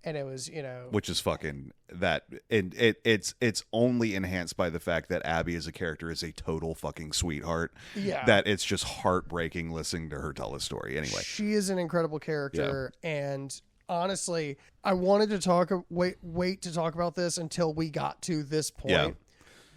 And it was,
which is fucking that, and it's only enhanced by the fact that Abby as a character is a total fucking sweetheart.
Yeah.
That it's just heartbreaking listening to her tell a story. Anyway,
she is an incredible character, and honestly, I wanted to wait to talk about this until we got to this point.
Yeah.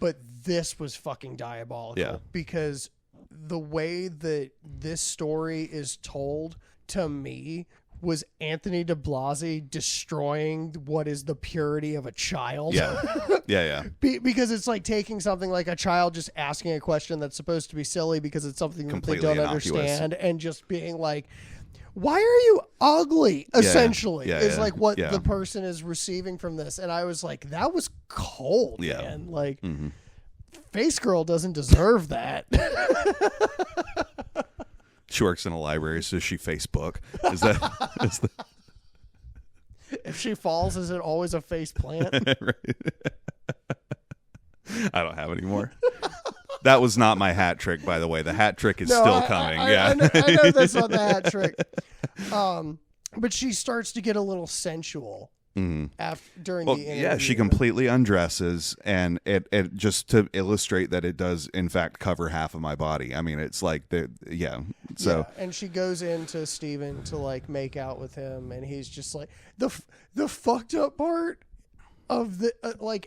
But this was fucking diabolical because the way that this story is told to me was Anthony Diblasi destroying what is the purity of a child.
Yeah.
Because it's like taking something like a child just asking a question that's supposed to be silly because it's something
completely
that they don't
innocuous.
understand, and just being like, why are you ugly? Essentially, is like what the person is receiving from this. And I was like, that was cold, man. Like, Face Girl doesn't deserve that.
She works in a library, so she Facebook. Is that?
If she falls, is it always a face plant?
Right. I don't have any more. That was not my hat trick, by the way. The hat trick is still coming.
I know that's not the hat trick. But she starts to get a little sensual during the interview.
Yeah, she completely undresses, and it just to illustrate that it does, in fact, cover half of my body. I mean, it's like So
and she goes into Steven to like make out with him, and he's just like the fucked up part of the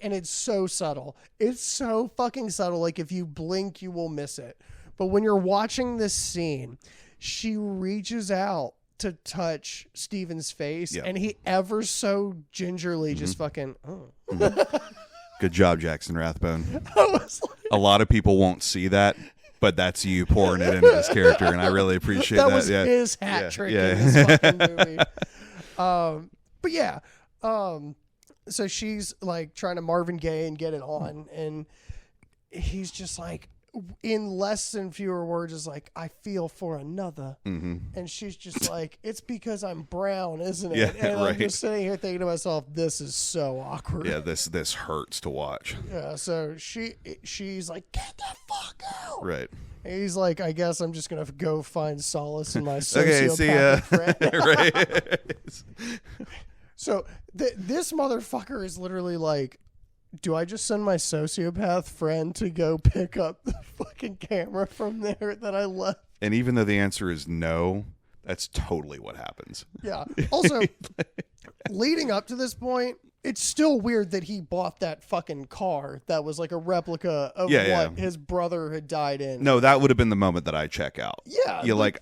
and it's so subtle. It's so fucking subtle. Like if you blink, you will miss it. But when you're watching this scene, she reaches out to touch Steven's face, and he ever so gingerly just fucking.
Good job, Jackson Rathbone. A lot of people won't see that, but that's you pouring it into this character, and I really appreciate that.
That was his hat trick in this fucking movie. But yeah. So she's like trying to Marvin Gaye and get it on, and he's just like, in less than fewer words, is like, I feel for another. And she's just like, it's because I'm brown, isn't it?
Yeah,
and
right.
I'm just sitting here thinking to myself, this is so awkward.
Yeah, this hurts to watch.
Yeah, so she's like, get the fuck out.
Right.
And he's like, I guess I'm just gonna go find solace in my
okay, see ya.
friend.
Right.
So this motherfucker is literally like, do I just send my sociopath friend to go pick up the fucking camera from there that I left?
And even though the answer is no, that's totally what happens.
Yeah. Also, leading up to this point, it's still weird that he bought that fucking car that was like a replica of what his brother had died in.
No, that would have been the moment that I check out.
Yeah.
You're like,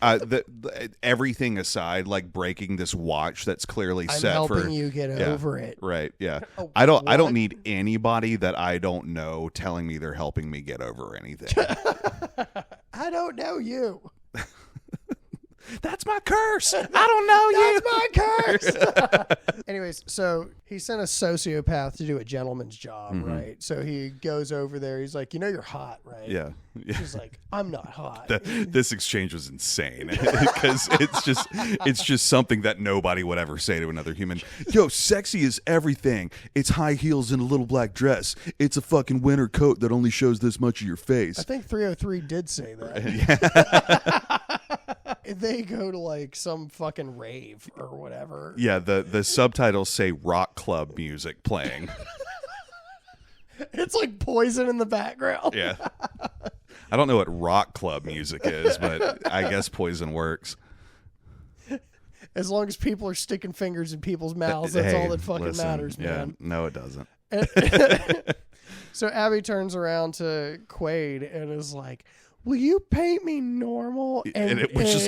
everything aside, like breaking this watch that's clearly
I'm
set for.
helping you get over it.
Right. Yeah.
Oh,
I don't need anybody that I don't know telling me they're helping me get over anything.
I don't know you.
That's my curse. I don't know you.
That's my curse. Anyways, so he sent a sociopath to do a gentleman's job, right? So he goes over there. He's like, you're hot, right?
Yeah.
He's like, I'm not hot.
This exchange was insane because it's just something that nobody would ever say to another human. Yo, sexy is everything. It's high heels and a little black dress. It's a fucking winter coat that only shows this much of your face.
I think 303 did say that. They go to like some fucking rave or whatever.
Yeah, the subtitles say rock club music playing.
It's like Poison in the background.
Yeah. I don't know what rock club music is, but I guess Poison works.
As long as people are sticking fingers in people's mouths, that's all that fucking matters, man.
Yeah, no, it doesn't.
So Abby turns around to Quaid and is like, will you paint me normal?
And it was just...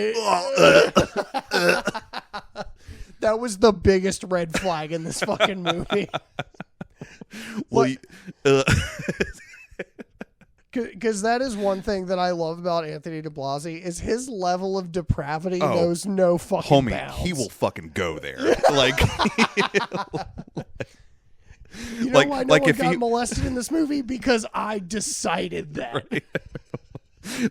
That was the biggest red flag in this fucking movie.
Well,
because that is one thing that I love about Anthony Diblasi is his level of depravity knows no fucking bounds.
He will fucking go there. Like,
you know why no one got molested in this movie? Because I decided that.
Right.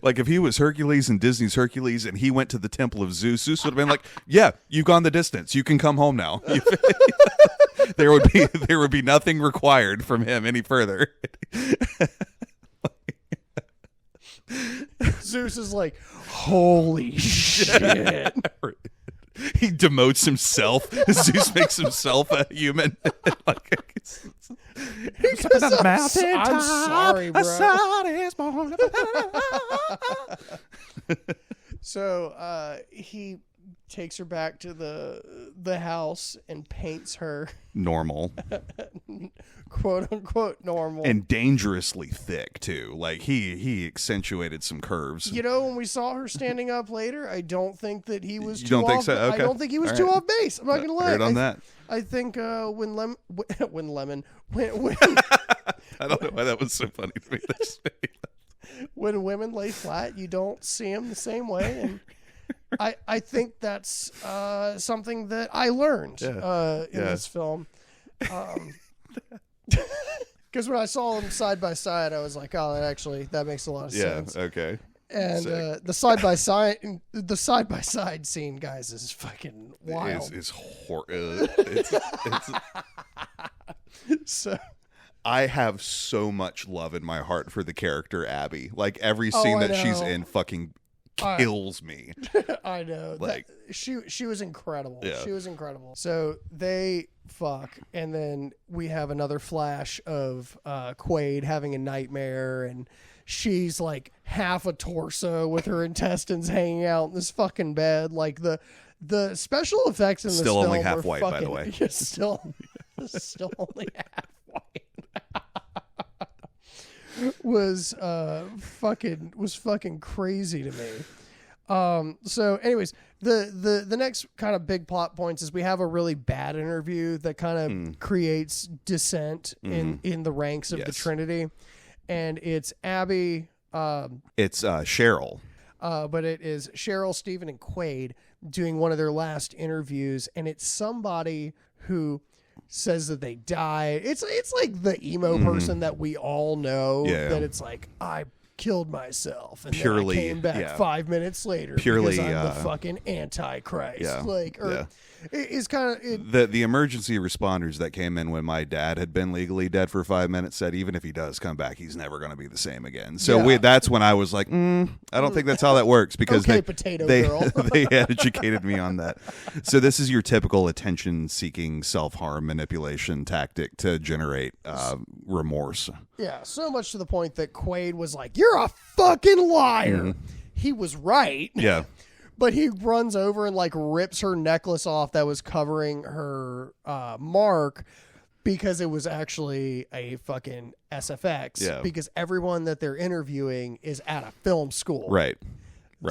Like if he was Hercules in Disney's Hercules and he went to the temple of Zeus, Zeus would have been like, "Yeah, you've gone the distance. You can come home now." There would be nothing required from him any further.
Zeus is like, holy shit.
He demotes himself. Zeus makes himself a human.
I'm sorry, bro. So he takes her back to the house and paints her
normal,
quote unquote normal,
and dangerously thick too. Like he accentuated some curves.
You know, when we saw her standing up later, I don't think that he was.
You don't think so? Okay.
I don't think he was too off base. I'm not gonna lie.
Heard on that.
I think when Lemon.
I don't know why that was so funny to me.
When women lay flat, you don't see them the same way, and I think that's something that I learned in this film. Because when I saw them side by side, I was like, "Oh, that makes a lot of sense."
Yeah. Okay.
And the side by side scene, guys, is fucking wild.
It's
so.
I have so much love in my heart for the character Abby. Like every scene that she's in fucking kills me.
I know.
Like
she was incredible.
Yeah.
She was incredible. So they fuck, and then we have another flash of Quaid having a nightmare, and she's like half a torso with her intestines hanging out in this fucking bed. Like the special effects in this
still
film
only half
were
white,
fucking,
by the way.
Still only half white. was fucking crazy to me. So anyways, the next kind of big plot points is we have a really bad interview that kind of creates dissent in the ranks of the Trinity, and it's Abby.
It's Cheryl.
But it is Cheryl, Steven, and Quaid doing one of their last interviews, and it's somebody who says that they died. It's like the emo person that we all know.
Yeah.
That it's like, I killed myself and
Purely,
then I came back 5 minutes later
Purely,
because I'm the fucking Antichrist.
Yeah.
It's kind of
the emergency responders that came in when my dad had been legally dead for 5 minutes said even if he does come back, he's never going to be the same again. So that's when I was like, I don't think that's how that works, because
girl.
they educated me on that. So this is your typical attention-seeking self-harm manipulation tactic to generate remorse.
Yeah, so much to the point that Quaid was like, "You're a fucking liar." He was right.
Yeah.
But he runs over and like rips her necklace off that was covering her mark, because it was actually a fucking SFX.
Yeah.
Because everyone that they're interviewing is at a film school.
Right.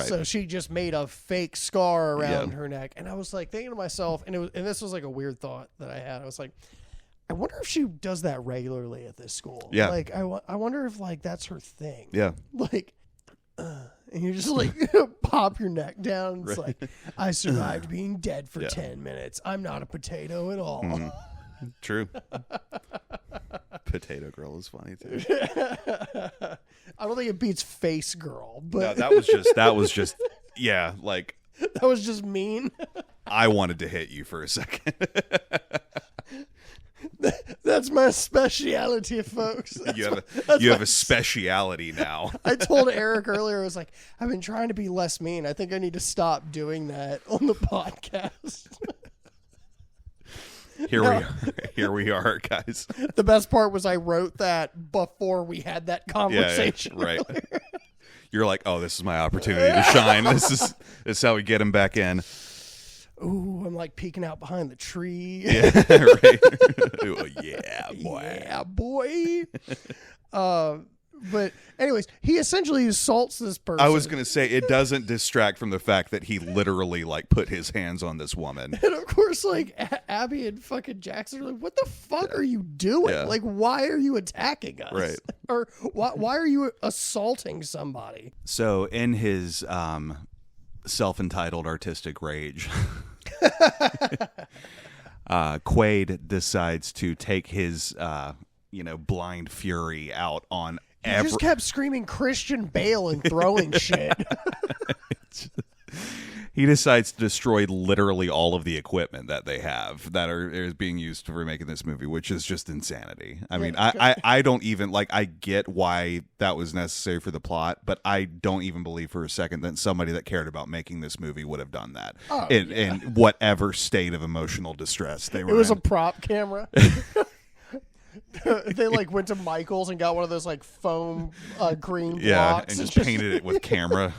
So she just made a fake scar around her neck, and I was like thinking to myself, and this was like a weird thought that I had. I was like, I wonder if she does that regularly at this school.
Yeah.
Like I wonder if like that's her thing.
Yeah.
Like. And you just like pop your neck down. It's like, I survived being dead for 10 minutes. I'm not a potato at all.
True. Potato Girl is funny too.
I don't think it beats Face Girl, but
No, that was just yeah, like
that was just mean.
I wanted to hit you for a second.
That's my speciality, folks.
You have a speciality now.
I told Eric earlier, I was like, I've been trying to be less mean. I think I need to stop doing that on the podcast.
Here we are, guys.
The best part was I wrote that before we had that conversation.
Yeah, right. You're like, oh, this is my opportunity to shine. This is how we get him back in.
Ooh, I'm like peeking out behind the tree.
Yeah, right. Ooh, yeah, boy.
Yeah, boy. But anyways, he essentially assaults this person.
I was gonna say it doesn't distract from the fact that he literally like put his hands on this woman.
And of course, like Abby and fucking Jackson are like, "What the fuck are you doing?
Yeah.
Like, why are you attacking us?
Right.
Or why are you assaulting somebody?"
So in his self-entitled artistic rage, Quaid decides to take his blind fury out on.
He just kept screaming Christian Bale and throwing shit.
He decides to destroy literally all of the equipment that they have that is being used for making this movie, which is just insanity. I mean, I don't even I get why that was necessary for the plot, but I don't even believe for a second that somebody that cared about making this movie would have done that in whatever state of emotional distress they were in.
It was a prop camera. They went to Michael's and got one of those foam green blocks.
And just painted it with camera.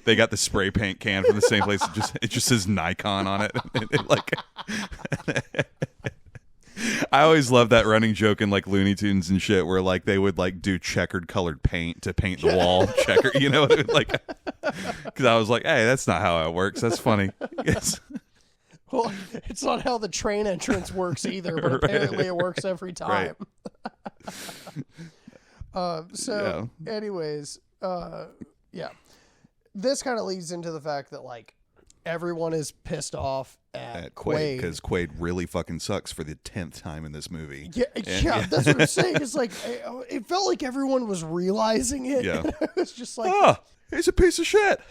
They got the spray paint can from the same place. It just says Nikon on it. I always love that running joke in Looney Tunes and shit, where they would do checkered colored paint to paint the wall. Because I was like, hey, that's not how it works. That's funny. Yes.
Well, it's not how the train entrance works either, but apparently it works every time.
Right.
Anyways, this kind of leads into the fact that everyone is pissed off at Quaid
because Quaid really fucking sucks for the 10th time in this movie.
Yeah, that's what I'm saying. It's it felt like everyone was realizing it.
Yeah,
it was just
he's a piece of shit.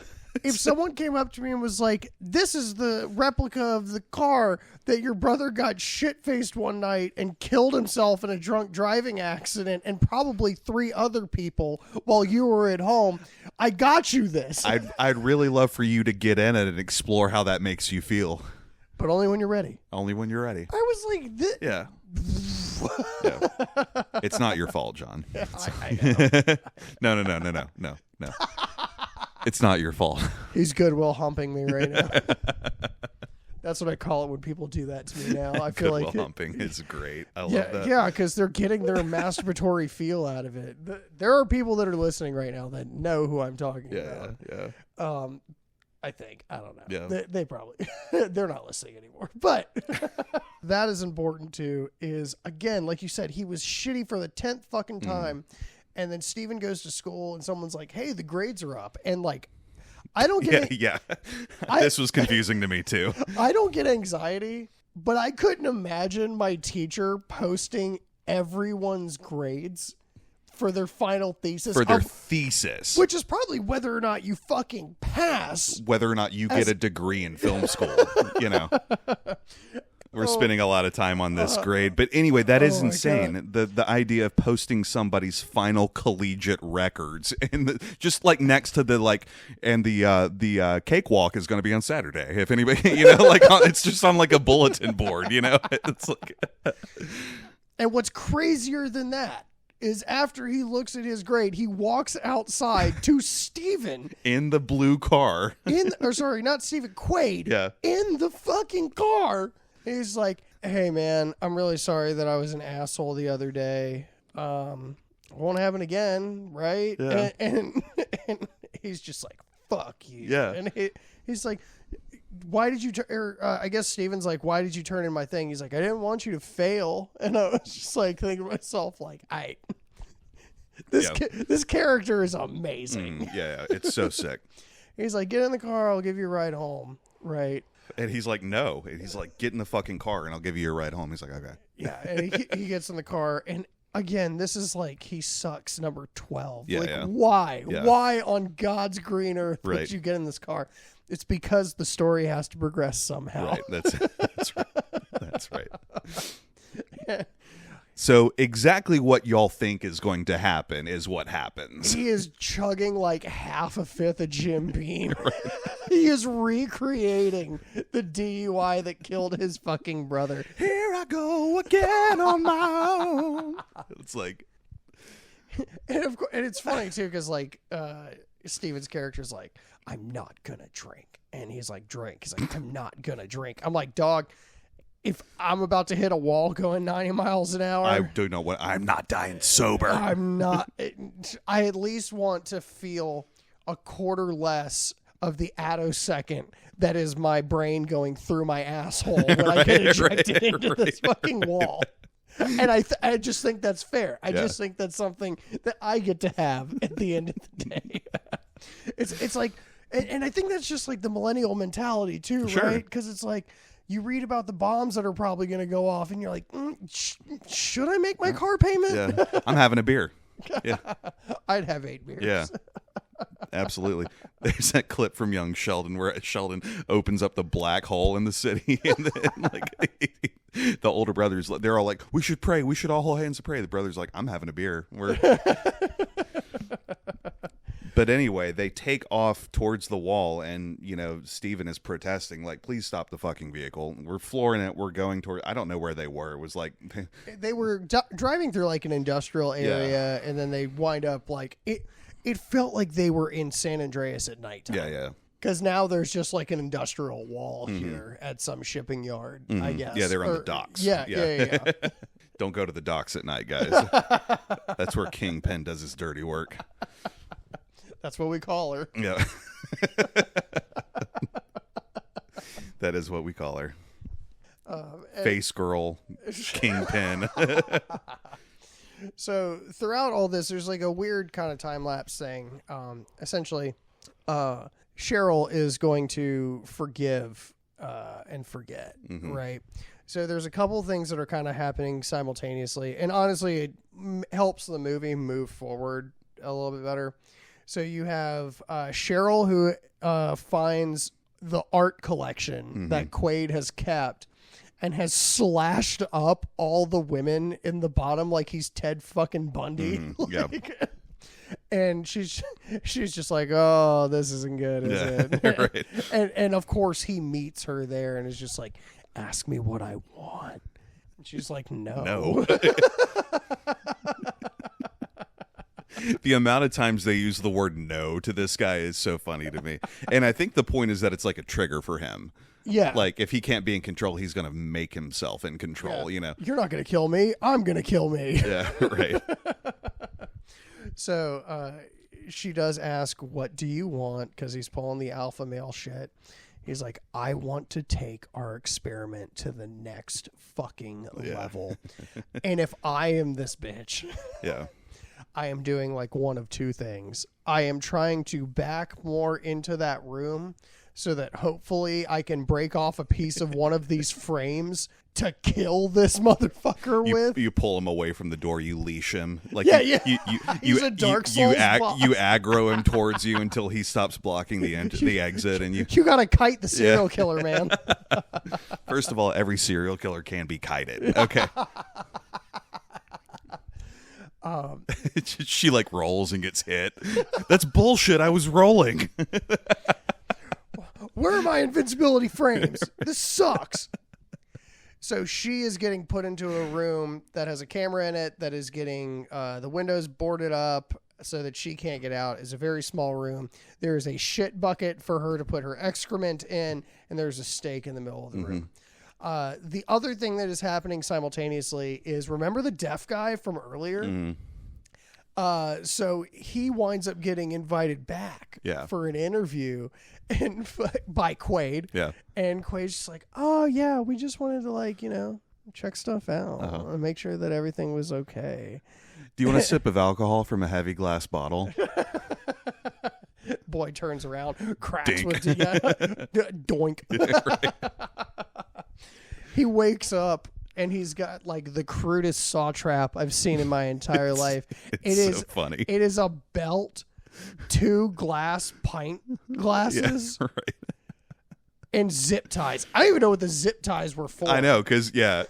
If someone came up to me and was like, "This is the replica of the car that your brother got shit-faced one night and killed himself in a drunk driving accident and probably 3 other people while you were at home, I got you this."
I'd really love for you to get in it and explore how that makes you feel.
But only when you're ready.
Only when you're ready.
I was like,
yeah. Yeah. It's not your fault, John.
I know.
No. It's not your fault.
He's goodwill humping me right now. That's what I call it when people do that to me now. I feel
goodwill humping is great. I love that.
Yeah, because they're getting their masturbatory feel out of it. There are people that are listening right now that know who I'm talking about.
Yeah.
I think. I don't know.
Yeah.
They probably, they're not listening anymore. But that is important too, is again, like you said, he was shitty for the 10th fucking time. And then Steven goes to school and someone's like, "Hey, the grades are up." And I don't get
this was confusing to me too.
I don't get anxiety, but I couldn't imagine my teacher posting everyone's grades for their final thesis.
For their thesis.
Which is probably whether or not you fucking pass.
Whether or not you get a degree in film school, We're spending a lot of time on this grade. But anyway, that is insane. The idea of posting somebody's final collegiate records and just next to the cakewalk is going to be on Saturday. If anybody, it's just on a bulletin board, It's
And what's crazier than that is after he looks at his grade, he walks outside to Steven
in the blue car.
Not Steven, Quaid.
Yeah.
In the fucking car. He's like, "Hey, man, I'm really sorry that I was an asshole the other day. Won't happen again, right?"
Yeah.
And he's just like, "Fuck you."
Yeah.
And he's like, "Why did you I guess Steven's like, "Why did you turn in my thing?" He's like, "I didn't want you to fail." And I was just thinking to myself, this character is amazing.
Yeah, it's so sick.
He's like, "Get in the car, I'll give you a ride home." Right.
And he's like, "No." And he's like, "Get in the fucking car and I'll give you your ride home." He's like, "Okay."
Yeah. And he gets in the car. And again, this is he sucks number 12.
Yeah,
why?
Yeah.
Why on God's green earth
Right.
would you get in this car? It's because the story has to progress somehow.
Right. That's right. That's right. So exactly what y'all think is going to happen is what happens.
He is chugging like half a fifth of Jim Beam. He is recreating the DUI that killed his fucking brother.
Here I go again on my own. It's like,
and of course, and it's funny too because like Steven's character's like, I'm not gonna drink, and he's like, drink. He's like, I'm not gonna drink. I'm like, dog, if I'm about to hit a wall going 90 miles an hour,
I do know what. I'm not dying sober.
I'm not. I at least want to feel a quarter less of the attosecond that is my brain going through my asshole when I get ejected into this fucking wall. And I just think that's fair. I just think that's something that I get to have at the end of the day. It's like, and I think that's just like the millennial mentality too, right? Because it's like you read about the bombs that are probably going to go off, and you're like, should I make my car payment?
Yeah, I'm having a beer. Yeah,
I'd have 8 beers.
Yeah. Absolutely. There's that clip from Young Sheldon where Sheldon opens up the black hole in the city, and then like the older brothers, they're all like, "We should pray. We should all hold hands and pray." The brother's like, "I'm having a beer." But anyway, they take off towards the wall, and Steven is protesting, like, "Please stop the fucking vehicle. We're flooring it. We're going toward." I don't know where they were. It was like
they were driving through like an industrial area, and then they wind up like it. It felt like they were in San Andreas at nighttime.
Yeah.
Because now there's just like an industrial wall here at some shipping yard, I guess.
Yeah, they're on the docks.
Yeah.
Don't go to the docks at night, guys. That's where Kingpin does his dirty work.
That's what we call her.
Yeah. That is what we call her. Face girl, Kingpin.
So throughout all this, there's like a weird kind of time lapse thing. Essentially, Cheryl is going to forgive and forget, right? So there's a couple things that are kind of happening simultaneously, and honestly, it helps the movie move forward a little bit better. So you have Cheryl who finds the art collection that Quaid has kept, and has slashed up all the women in the bottom like he's Ted fucking Bundy. And she's just like, oh, this isn't good, is it?
Right.
And of course he meets her there and is just like, ask me what I want. And she's like, no.
The amount of times they use the word no to this guy is so funny to me. And I think the point is that it's like a trigger for him.
Yeah.
Like, if he can't be in control, he's going to make himself in control,
You're not going to kill me. I'm going to kill me.
Yeah, right.
So she does ask, what do you want? Because he's pulling the alpha male shit. He's like, I want to take our experiment to the next fucking level. And if I am this bitch, I am doing like one of two things. I am trying to back more into that room so that hopefully I can break off a piece of one of these frames to kill this motherfucker with.
You pull him away from the door. You leash him. Like
He's a Dark Souls boss.
You aggro him towards you until he stops blocking the exit, and you
gotta kite the serial killer, man.
First of all, every serial killer can be kited. Okay. She like rolls and gets hit. That's bullshit. I was rolling.
Where are my invincibility frames? This sucks. So she is getting put into a room that has a camera in it that is getting the windows boarded up so that she can't get out. It's a very small room. There is a shit bucket for her to put her excrement in, and there's a stake in the middle of the room. The other thing that is happening simultaneously is, remember the deaf guy from earlier? So he winds up getting invited back for an interview and by Quaid.
Yeah.
And Quaid's just like, oh yeah, we just wanted to like, check stuff out and make sure that everything was okay.
Do you want a sip of alcohol from a heavy glass bottle?
Boy turns around, cracks
Dink.
with doink. He wakes up and he's got like the crudest saw trap I've seen in my entire life. It is
so funny.
It is a belt, 2 glass pint glasses, and zip ties. I don't even know what the zip ties were for.
I know, because, yeah,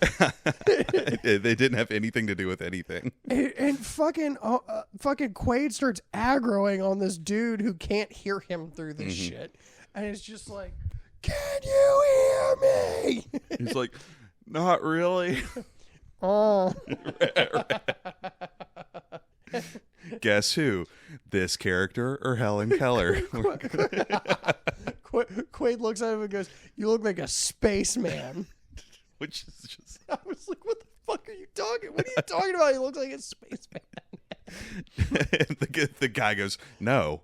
they didn't have anything to do with anything.
And fucking Quaid starts aggroing on this dude who can't hear him through this shit. And it's just like, can you hear me?
He's like, not really.
Oh.
Guess who? This character or Helen Keller?
Quaid looks at him and goes, you look like a spaceman.
Which is just...
I was like, what the fuck are you talking? What are you talking about? He looks like a spaceman.
The guy goes, no.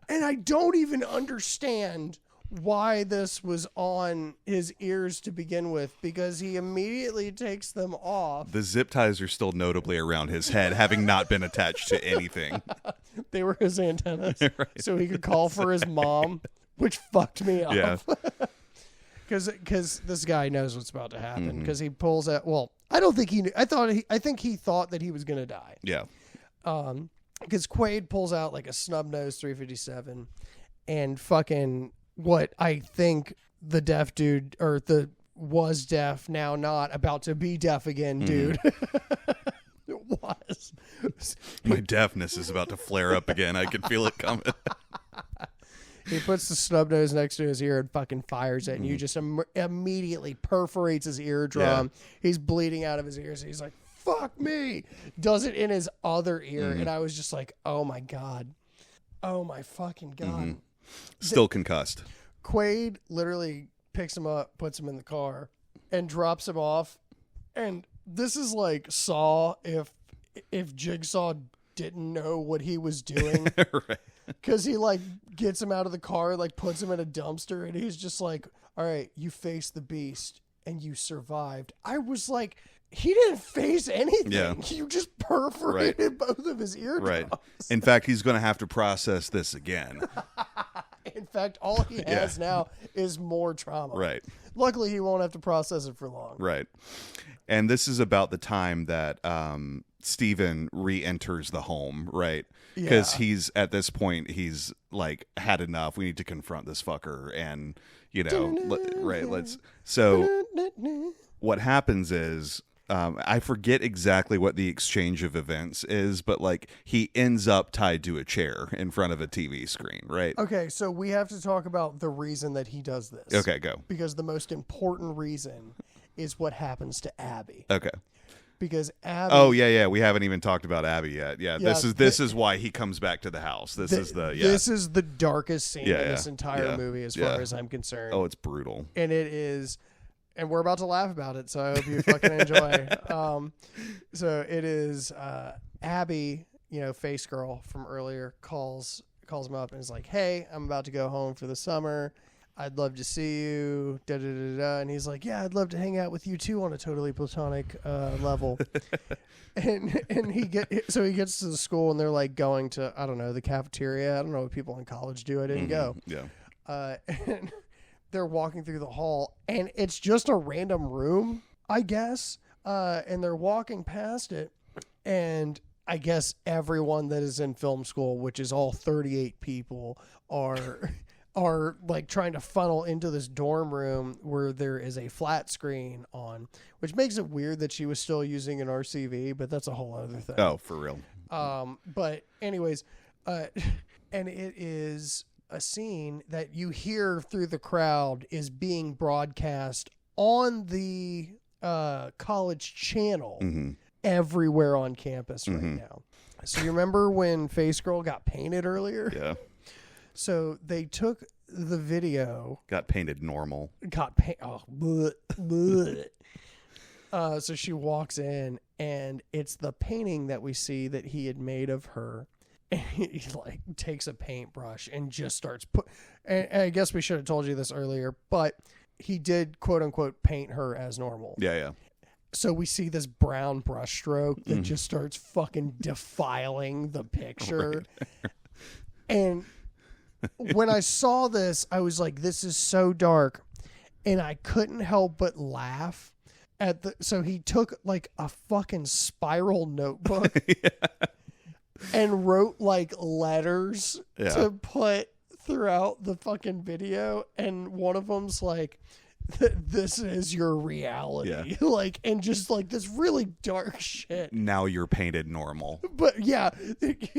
And I don't even understand why this was on his ears to begin with, because he immediately takes them off.
The zip ties are still notably around his head, having not been attached to anything.
They were his antennas,
Right.
so he could call for his mom, which fucked me up.
Yeah.
Because this guy knows what's about to happen. Because he pulls out. Well, I don't think he knew. I think he thought that he was gonna die.
Yeah.
Because Quaid pulls out like a snub nose 357, and fucking what I think the deaf dude, or the was deaf, now not, about to be deaf again, dude. It was.
My deafness is about to flare up again. I can feel it coming.
He puts the snub nose next to his ear and fucking fires it, and you just immediately perforates his eardrum. Yeah. He's bleeding out of his ears. He's like, fuck me. Does it in his other ear. And I was just like, oh my God. Oh my fucking God.
Still concussed.
Quaid literally picks him up, puts him in the car, and drops him off. And this is like Saw if Jigsaw didn't know what he was doing.
Right.
Because he like gets him out of the car, like puts him in a dumpster, and he's just like, all right, you faced the beast and you survived. I was like, he didn't face anything.
Yeah.
You just perforated both of his eardrums.
Right. In fact, he's going to have to process this again.
In fact, all he has now is more trauma.
Right.
Luckily, he won't have to process it for long.
Right. And this is about the time that Steven re-enters the home, right? Because he's, at this point, he's like, had enough. We need to confront this fucker. And, you know, right, so what happens is, I forget exactly what the exchange of events is, but like he ends up tied to a chair in front of a TV screen, right?
Okay, so we have to talk about the reason that he does this.
Okay, go.
Because the most important reason is what happens to Abby.
Okay.
Because Abby...
Oh, yeah. We haven't even talked about Abby yet. Yeah, this is why he comes back to the house. This is the darkest scene in this entire movie as far as I'm concerned. Oh, it's brutal.
And it is... And we're about to laugh about it, so I hope you fucking enjoy. So it is Abby, you know, face girl from earlier, calls him up and is like, hey, I'm about to go home for the summer. I'd love to see you. Da, da, da, da. And he's like, yeah, I'd love to hang out with you too on a totally platonic level. and he gets to the school and they're like going to, I don't know, the cafeteria. I don't know what people in college do. I didn't go.
Yeah.
And they're walking through the hall and it's just a random room, I guess. And they're walking past it. And I guess everyone that is in film school, which is all 38 people, are like trying to funnel into this dorm room where there is a flat screen on, which makes it weird that she was still using an RCV, but that's a whole other thing.
Oh, for real.
But anyways, and it is a scene that you hear through the crowd is being broadcast on the college channel everywhere on campus right now. So you remember when Face Girl got painted earlier?
Yeah.
So they took the video.
Got painted normal.
So she walks in, and it's the painting that we see that he had made of her. And he like takes a paintbrush and just starts and I guess we should have told you this earlier, but he did quote unquote paint her as normal.
Yeah.
So we see this brown brush stroke that just starts fucking defiling the picture. Right. And when I saw this, I was like, this is so dark. And I couldn't help but laugh so he took like a fucking spiral notebook and wrote like letters to put throughout the fucking video, and one of them's like, this is your reality.
Yeah.
Like, and just like this really dark shit.
Now you're painted normal.
But yeah,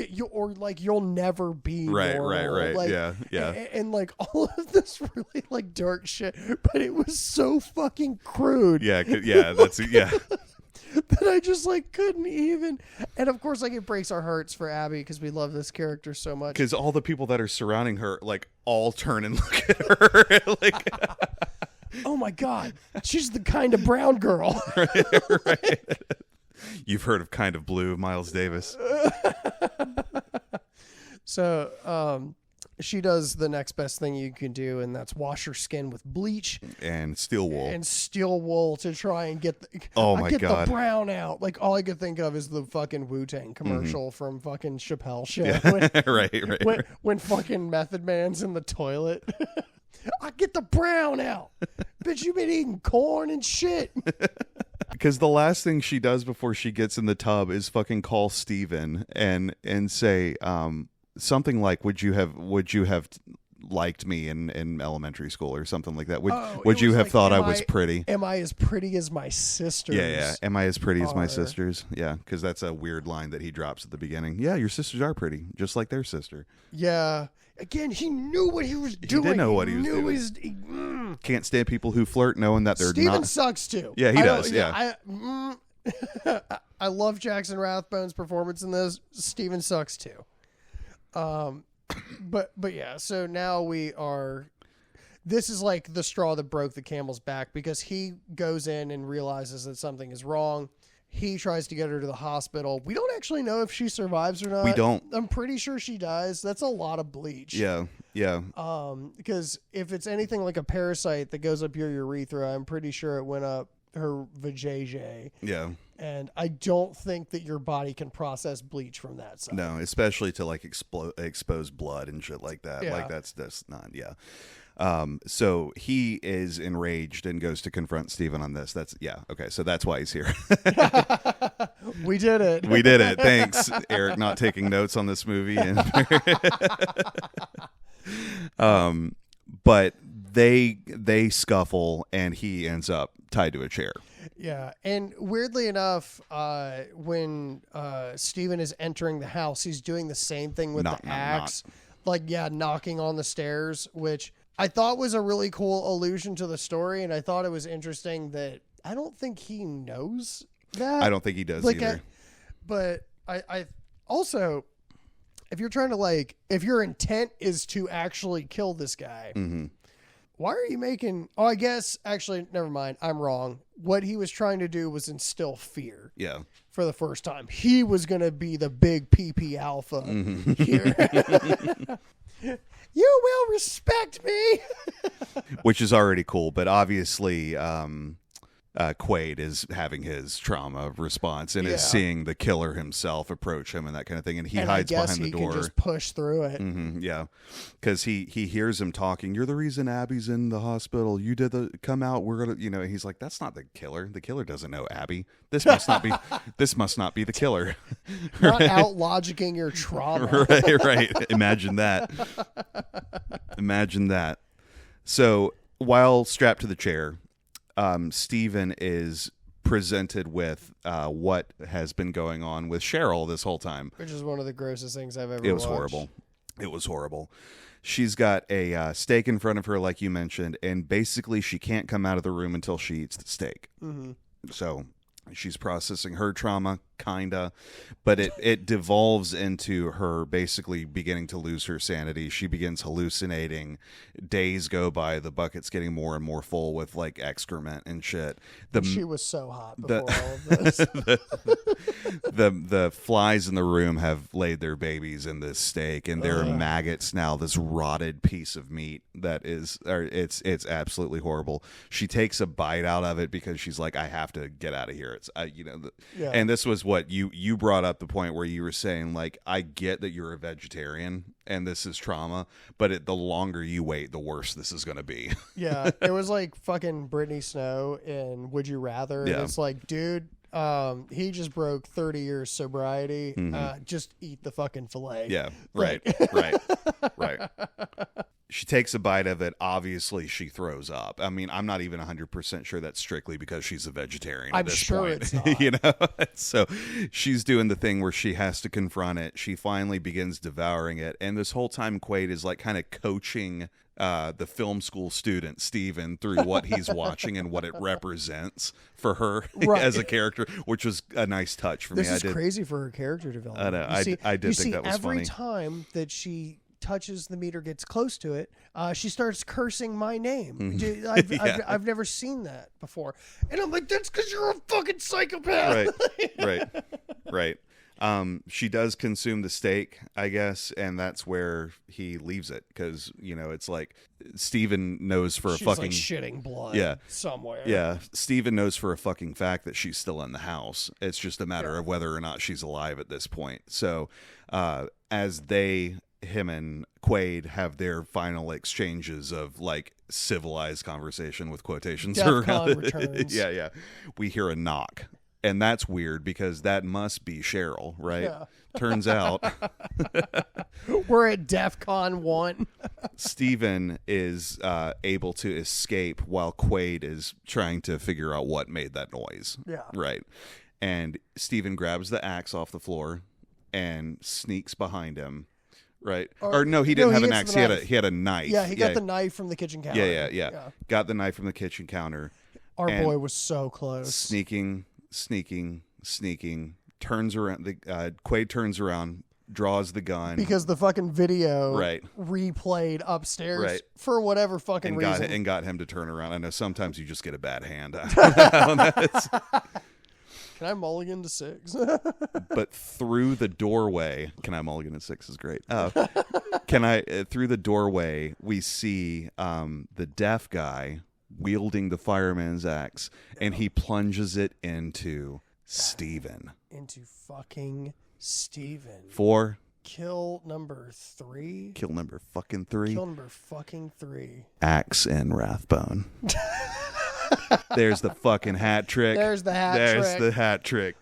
you'll never be normal.
Right.
Like,
yeah.
And like all of this really like dark shit, but it was so fucking crude.
Yeah, that's
That I just like couldn't even. And of course, like it breaks our hearts for Abby because we love this character so much.
Because all the people that are surrounding her like all turn and look at her like.
Oh my God, she's the kind of brown girl.
Right. You've heard of Kind of Blue, Miles Davis.
So she does the next best thing you can do, and that's wash her skin with bleach
and steel wool.
To try and get the,
God,
the brown out. Like all I could think of is the fucking Wu-Tang commercial from fucking Chappelle Show.
Yeah.
When fucking Method Man's in the toilet. I get the brown out. Bitch, you been eating corn and shit.
Because the last thing she does before she gets in the tub is fucking call Steven and say something like, would you have liked me in elementary school or something like that? Would you have thought I was pretty?
Am I as pretty as my sisters?
Yeah. Am I as pretty as my sisters? Yeah, because that's a weird line that he drops at the beginning. Yeah, your sisters are pretty, just like their sister.
Yeah. Again, he knew what he was doing.
He did know what he was doing. Can't stand people who flirt knowing that they're
Steven
not.
sucks too.
Yeah, he does. Yeah.
I love Jackson Rathbone's performance in this. Steven sucks too. But yeah. So now we are. This is like the straw that broke the camel's back because he goes in and realizes that something is wrong. He tries to get her to the hospital. We don't actually know if she survives or not.
We don't.
I'm pretty sure she dies. That's a lot of bleach.
Yeah.
Because if it's anything like a parasite that goes up your urethra, I'm pretty sure it went up her vajayjay.
Yeah.
And I don't think that your body can process bleach from that side.
No, especially to like expose blood and shit like that.
Yeah.
Like that's not. Yeah. So he is enraged and goes to confront Steven on this. Okay. So that's why he's here.
We did it.
We did it. Thanks, Eric, not taking notes on this movie. But they scuffle and he ends up tied to a chair.
Yeah. And weirdly enough, when Steven is entering the house, he's doing the same thing with the axe. Knocking on the stairs, which I thought was a really cool allusion to the story, and I thought it was interesting that I don't think he knows that.
I don't think he does either.
But I also, if you're trying to if your intent is to actually kill this guy, why are you making? Oh, I guess actually, never mind. I'm wrong. What he was trying to do was instill fear.
Yeah.
For the first time, he was going to be the big PP alpha here. You will respect me.
Which is already cool, but obviously Quaid is having his trauma response and is seeing the killer himself approach him and that kind of thing, and he hides behind the door.
He can just push through it.
Yeah, because he hears him talking. You're the reason Abby's in the hospital. You did come out. We're gonna, he's like, that's not the killer. The killer doesn't know Abby. This must not be. This must not be the killer.
Not out logicking your trauma.
Right. Imagine that. Imagine that. So while strapped to the chair, Steven is presented with what has been going on with Cheryl this whole time.
Which is one of the grossest things I've ever watched.
It was horrible. It was horrible. She's got a steak in front of her, like you mentioned, and basically she can't come out of the room until she eats the steak. Mm-hmm. So she's processing her trauma, kinda, but it devolves into her basically beginning to lose her sanity. She begins hallucinating. Days go by, the bucket's getting more and more full with like excrement and shit.
She was so hot before all of this.
The flies in the room have laid their babies in this steak, and there are maggots now. This rotted piece of meat that is, it's absolutely horrible. She takes a bite out of it because she's like, I have to get out of here. It's and this was what you brought up, the point where you were saying, like, I get that you're a vegetarian and this is trauma, but the longer you wait, the worse this is going to be. Yeah,
it was like fucking Brittany Snow in Would You Rather. Yeah. It's like, dude, he just broke 30 years sobriety. Mm-hmm. Just eat the fucking filet.
Yeah,
right.
she takes a bite of it. Obviously, she throws up. I mean, I'm not even 100% sure that's strictly because she's a vegetarian at
I'm
this
sure
point.
it's not.
You know? So she's doing the thing where she has to confront it. She finally begins devouring it. And this whole time, Quaid is like kind of coaching the film school student, Steven, through what he's watching and what it represents for her as a character, which was a nice touch for me.
This is crazy for her character development.
I know. I did think that was funny.
Every time that she touches the meat or gets close to it, she starts cursing my name. I've never seen that before, and I'm like, that's because you're a fucking psychopath. Right. She does consume the steak, I guess, and that's where he leaves it because it's like Steven knows for she's
a fucking
like shitting blood somewhere.
Yeah, Steven knows for a fucking fact that she's still in the house. It's just a matter of whether or not she's alive at this point. So, as him and Quaid have their final exchanges of like civilized conversation with quotations around
returns.
Yeah. We hear a knock. And that's weird because that must be Cheryl, right?
Yeah.
Turns out
we're at DEFCON 1.
Steven is able to escape while Quaid is trying to figure out what made that noise.
Yeah.
Right. And Steven grabs the axe off the floor and sneaks behind him. Right. Or no, he didn't have an axe. He had a knife.
Yeah, he got the knife from the kitchen counter.
Yeah. Got the knife from the kitchen counter.
Our boy was so close.
Sneaking, turns around. Quaid turns around, draws the gun.
Because the fucking video replayed upstairs for whatever fucking reason.
And got him to turn around. I know sometimes you just get a bad hand.
Can I mulligan to 6?
But through the doorway, can I mulligan to 6 is great. Through the doorway, we see the deaf guy wielding the fireman's axe, and he plunges it into Steven.
Into fucking Steven.
For
kill number 3.
Kill number fucking 3.
Kill number fucking 3.
Axe and Rathbone. There's the fucking hat trick.
There's the hat trick.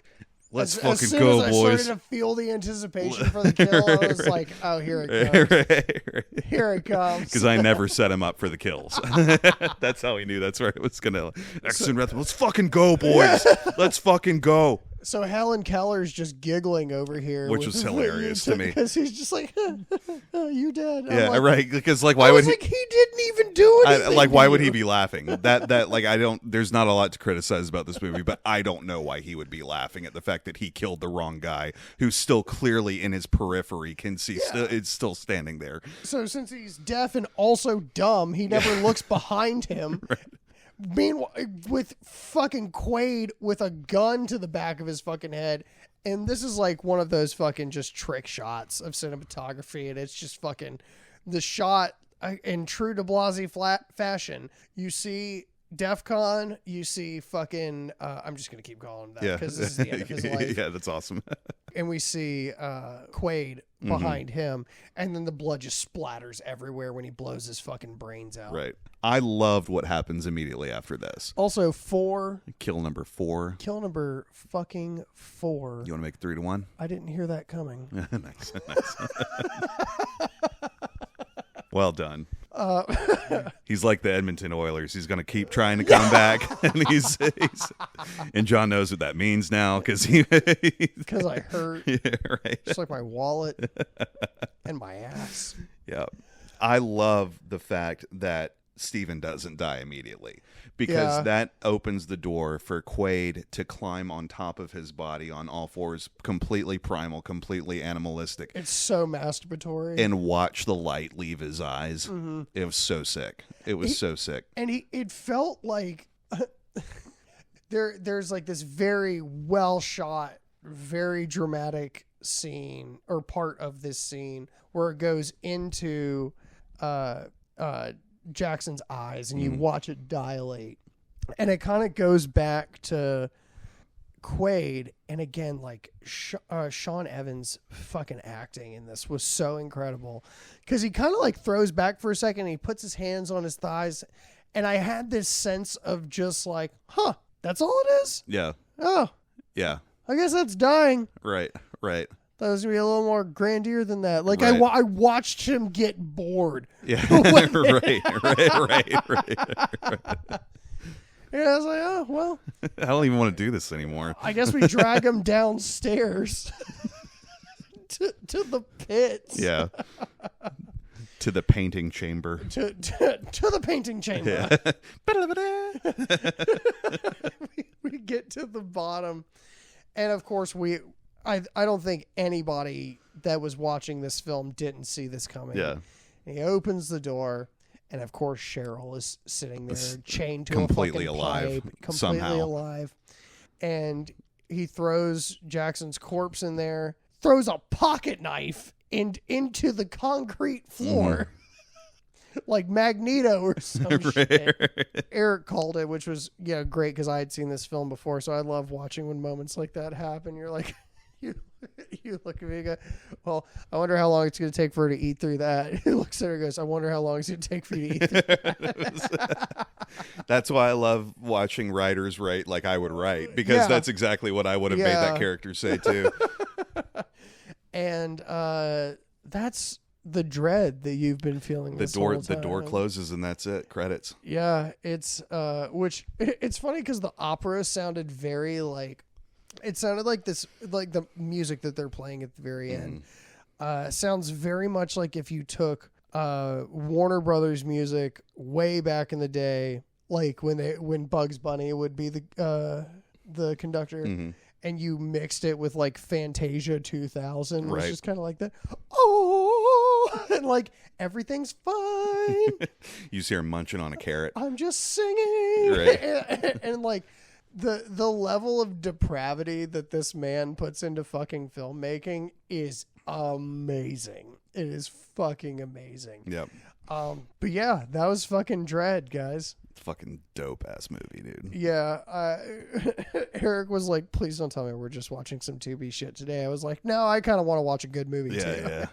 Let's
as
fucking go, boys.
I started to feel the anticipation for the kill. I was like, oh, here it comes. Here it comes.
Because I never set him up for the kills. That's how he knew that's where it was going to. Let's fucking go, boys. Let's fucking go.
So Helen Keller's just giggling over here.
Which was hilarious to me.
Because he's just like, oh, you dead.
Yeah, like, right. Because why would he?
Like, he didn't even do anything.
Why would he be laughing? There's not a lot to criticize about this movie, but I don't know why he would be laughing at the fact that he killed the wrong guy who's still clearly in his periphery can see it's still standing there.
So since he's deaf and also dumb, he never looks behind him. Right. Meanwhile, with fucking Quaid with a gun to the back of his fucking head, and this is like one of those fucking just trick shots of cinematography, and it's just fucking the shot in true Diblasi fashion. You see DEFCON, you see fucking I'm just gonna keep calling him that because this is the end of his life.
Yeah, that's awesome.
And we see Quaid behind him, and then the blood just splatters everywhere when he blows his fucking brains out.
Right. I loved what happens immediately after this.
Also, 4.
Kill number 4.
Kill number fucking 4.
You want to make it 3-1?
I didn't hear that coming.
Nice. Well done. He's like the Edmonton Oilers. He's going to keep trying to come back, and and John knows what that means now because
I hurt.
Yeah, right.
Just like my wallet and my ass.
Yeah, I love the fact that Steven doesn't die immediately because that opens the door for Quaid to climb on top of his body on all fours, completely primal, completely animalistic.
It's so masturbatory.
And watch the light leave his eyes. Mm-hmm. It was so sick. It was so sick.
And it felt like there's like this very well shot, very dramatic scene or part of this scene where it goes into Jackson's eyes and you watch it dilate, and it kind of goes back to Quaid. And again, like Sean Evans' fucking acting in this was so incredible because he kind of like throws back for a second and he puts his hands on his thighs, and I had this sense of just like, that's all it is.
Yeah.
Oh
yeah,
I guess that's dying.
right.
Thought it was gonna be a little more grandeur than that. Like
Right.
I watched him get bored.
Yeah, right.
And I was like, oh well.
I don't even want to do this anymore.
I guess we drag him downstairs to the pits.
Yeah. To the painting chamber.
To the painting chamber.
Yeah.
we get to the bottom, and of course I don't think anybody that was watching this film didn't see this coming.
Yeah.
And he opens the door, and of course Cheryl is sitting there chained to
completely
a fucking
alive,
pipe, completely
somehow.
alive, and he throws Jackson's corpse in there, throws a pocket knife into the concrete floor. Like Magneto or some shit. Eric called it, which was great because I had seen this film before, so I love watching when moments like that happen. You're like, you look at me and go, well, I wonder how long it's going to take for her to eat through that. He looks at her and goes, I wonder how long it's going to take for you to eat through that.
That's why I love watching writers write like I would write, because that's exactly what I would have made that character say too.
And that's the dread that you've been feeling.
The door closes and that's it. Credits.
Yeah, it's which it's funny because the opera sounded very like, it sounded like this, like the music that they're playing at the very end sounds very much like if you took Warner Brothers music way back in the day, like when Bugs Bunny would be the conductor. Mm-hmm. And you mixed it with like Fantasia 2000, which is kind of like that. Oh, and like everything's fine.
You see her munching on a carrot.
I'm just singing, right? and like the level of depravity that this man puts into fucking filmmaking is amazing. It is fucking amazing.
Yep.
But yeah, that was fucking Dread, guys.
Fucking dope ass movie, dude.
Yeah. Eric was like, please don't tell me we're just watching some 2B shit today. I was like, no, I kind of want to watch a good movie too.
Yeah.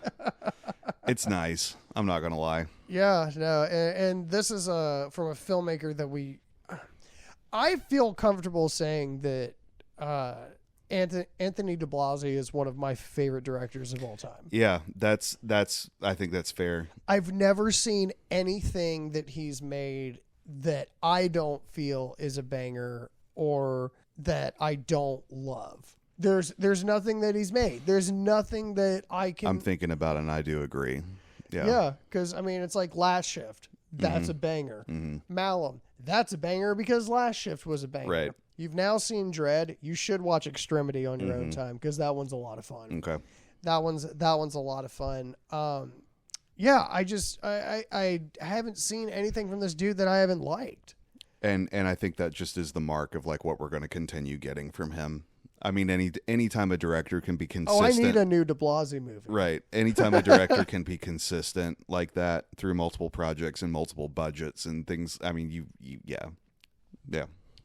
It's nice. I'm not going to lie.
Yeah, no. And this is from a filmmaker that I feel comfortable saying that Anthony Diblasi is one of my favorite directors of all time.
Yeah, that's I think that's fair.
I've never seen anything that he's made that I don't feel is a banger or that I don't love. There's nothing that he's made. There's nothing that I can.
I'm thinking about it and I do agree. Yeah.
Yeah, because I mean it's like Last Shift. That's a banger. Mm-hmm. Malum. That's a banger because Last Shift was a banger.
Right.
You've now seen Dread. You should watch Extremity on your own time because that one's a lot of fun.
Okay.
That one's a lot of fun. Yeah, I haven't seen anything from this dude that I haven't liked.
And I think that just is the mark of like what we're going to continue getting from him. I mean, anytime a director can be consistent.
Oh, I need a new de Blasi movie.
Right. Anytime a director can be consistent like that through multiple projects and multiple budgets and things. I mean, yeah.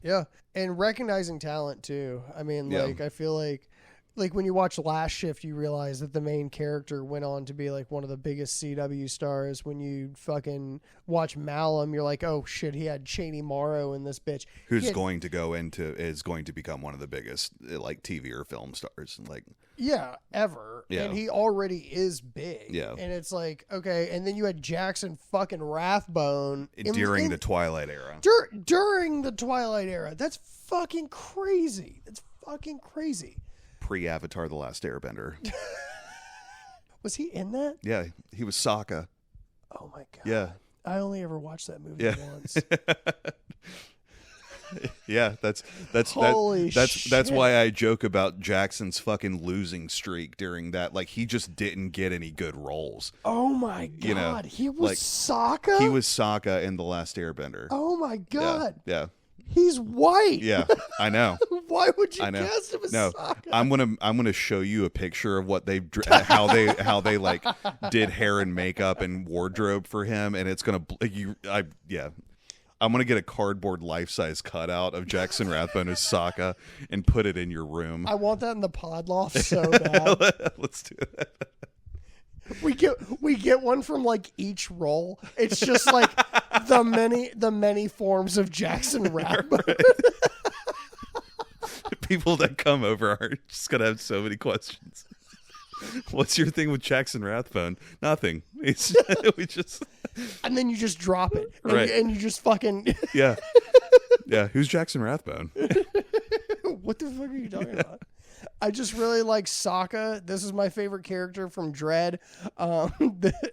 Yeah. And recognizing talent too. I mean, like, I feel like when you watch Last Shift, you realize that the main character went on to be like one of the biggest CW stars. When you fucking watch Malum, you're like, oh shit, he had Cheney Morrow in this bitch.
Is going to become one of the biggest like TV or film stars. Like,
yeah, ever. Yeah. And he already is big.
Yeah.
And it's like, okay. And then you had Jackson fucking Rathbone.
During the Twilight era.
During the Twilight era. That's fucking crazy. That's fucking crazy.
Pre-Avatar: The Last Airbender.
Was he in that?
Yeah, he was Sokka.
Oh my god.
Yeah.
I only ever watched that movie once.
Yeah, that's why I joke about Jackson's fucking losing streak during that. Like, he just didn't get any good roles.
Oh my god. He was Sokka?
He was Sokka in The Last Airbender.
Oh my god.
Yeah.
He's white.
Yeah, I know.
Why would you cast him as Sokka?
I'm gonna show you a picture of what how they like did hair and makeup and wardrobe for him, and it's gonna I'm gonna get a cardboard life-size cutout of Jackson Rathbone as Sokka and put it in your room.
I want that in the pod loft so bad.
Let's do it.
We get one from like each role. It's just like the many forms of Jackson Rathbone.
Right. People that come over are just gonna have so many questions. What's your thing with Jackson Rathbone? Nothing. It's we just
and then you just drop it, and,
Right.
and you just fucking.
yeah. Who's Jackson Rathbone?
What the fuck are you talking about? I just really like Sokka. This is my favorite character from Dread.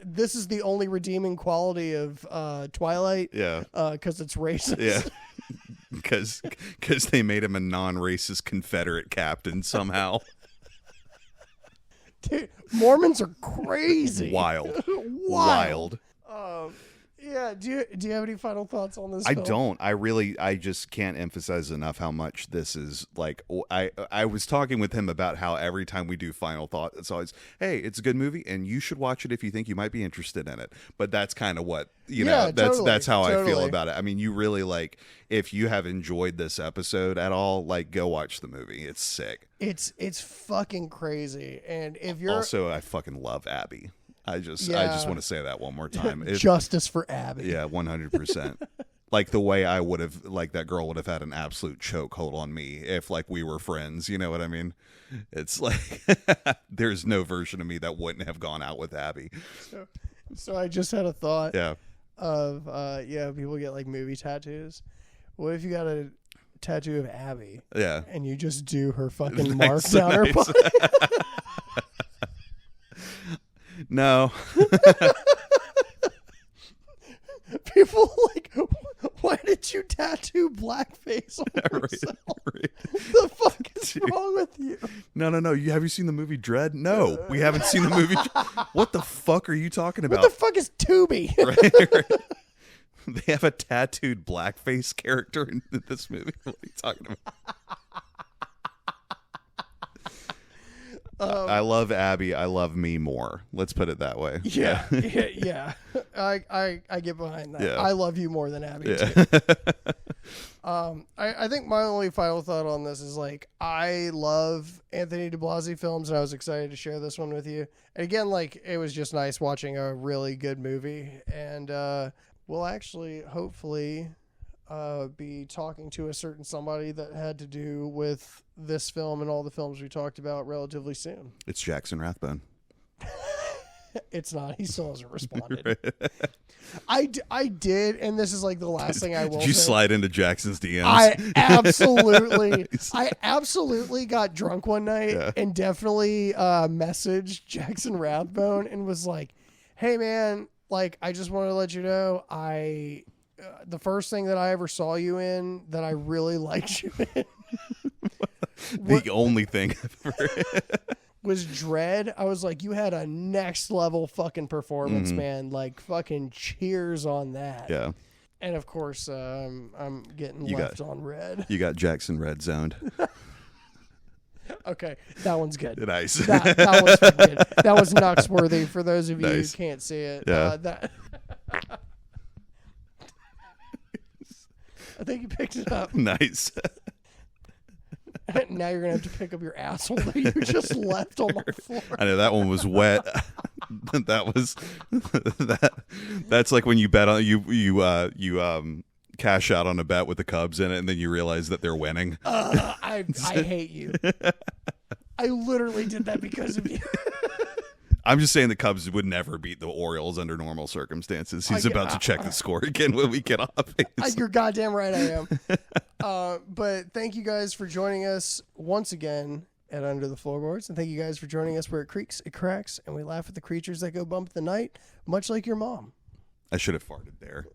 This is the only redeeming quality of Twilight.
Yeah.
Because it's racist.
Yeah. Because they made him a non-racist Confederate captain somehow.
Dude, Mormons are crazy.
Wild.
Yeah. Do you have any final thoughts on this?
I
film?
don't. I just can't emphasize enough how much this is like. I was talking with him about how every time we do final thought, it's always, hey, it's a good movie and you should watch it if you think you might be interested in it. But that's kind of what that's how I feel about it. I mean, you really like, if you have enjoyed this episode at all, like, go watch the movie. It's sick.
It's fucking crazy. And if you're
also, I fucking love Abby. I just want to say that one more time.
Justice for Abby.
Yeah, 100%. Like the way I would have, like that girl would have had an absolute chokehold on me if like we were friends. You know what I mean? It's like there's no version of me that wouldn't have gone out with Abby.
So I just had a thought.
Yeah.
Of people get like movie tattoos. What if you got a tattoo of Abby?
Yeah.
And you just do her fucking mark down her body?
No.
People like, why did you tattoo blackface on yourself?
Right.
The fuck is wrong with you?
No. Have you seen the movie Dread? No, we haven't seen the movie. What the fuck are you talking about?
What the fuck is Tubi?
Right. They have a tattooed blackface character in this movie. What are you talking about? I love Abby. I love me more. Let's put it that way.
Yeah. I get behind that.
Yeah.
I love you more than Abby too. I think my only final thought on this is like, I love Anthony Diblasi films, and I was excited to share this one with you. And again, like, it was just nice watching a really good movie, and we'll actually hopefully be talking to a certain somebody that had to do with this film and all the films we talked about relatively soon.
It's Jackson Rathbone.
It's not. He still hasn't responded. I did, and this is like the last thing I will
Did you
say.
slide into Jackson's DMs?
I absolutely got drunk one night and definitely messaged Jackson Rathbone and was like, hey man, like, I just want to let you know, the first thing that I ever saw you in that I really liked you in
the only thing ever.
was Dread. I was like, you had a next level fucking performance, man. Like, fucking cheers on that.
Yeah.
And of course, I'm getting left on red.
You got Jackson red zoned.
Okay, that one's good.
Nice.
That was good. That was Nuxworthy for those of you who can't see it.
Yeah.
I think you picked it up.
Nice.
Now you're gonna have to pick up your asshole that you just left on the floor.
I know that one was wet. That was that's like when you bet on you cash out on a bet with the Cubs in it, and then you realize that they're winning.
I hate you. I literally did that because of you.
I'm just saying the Cubs would never beat the Orioles under normal circumstances. He's about to check the score again when we get off.
You're goddamn right I am. But thank you guys for joining us once again at Under the Floorboards. And thank you guys for joining us where it creaks, it cracks, and we laugh at the creatures that go bump in the night, much like your mom.
I should have farted there.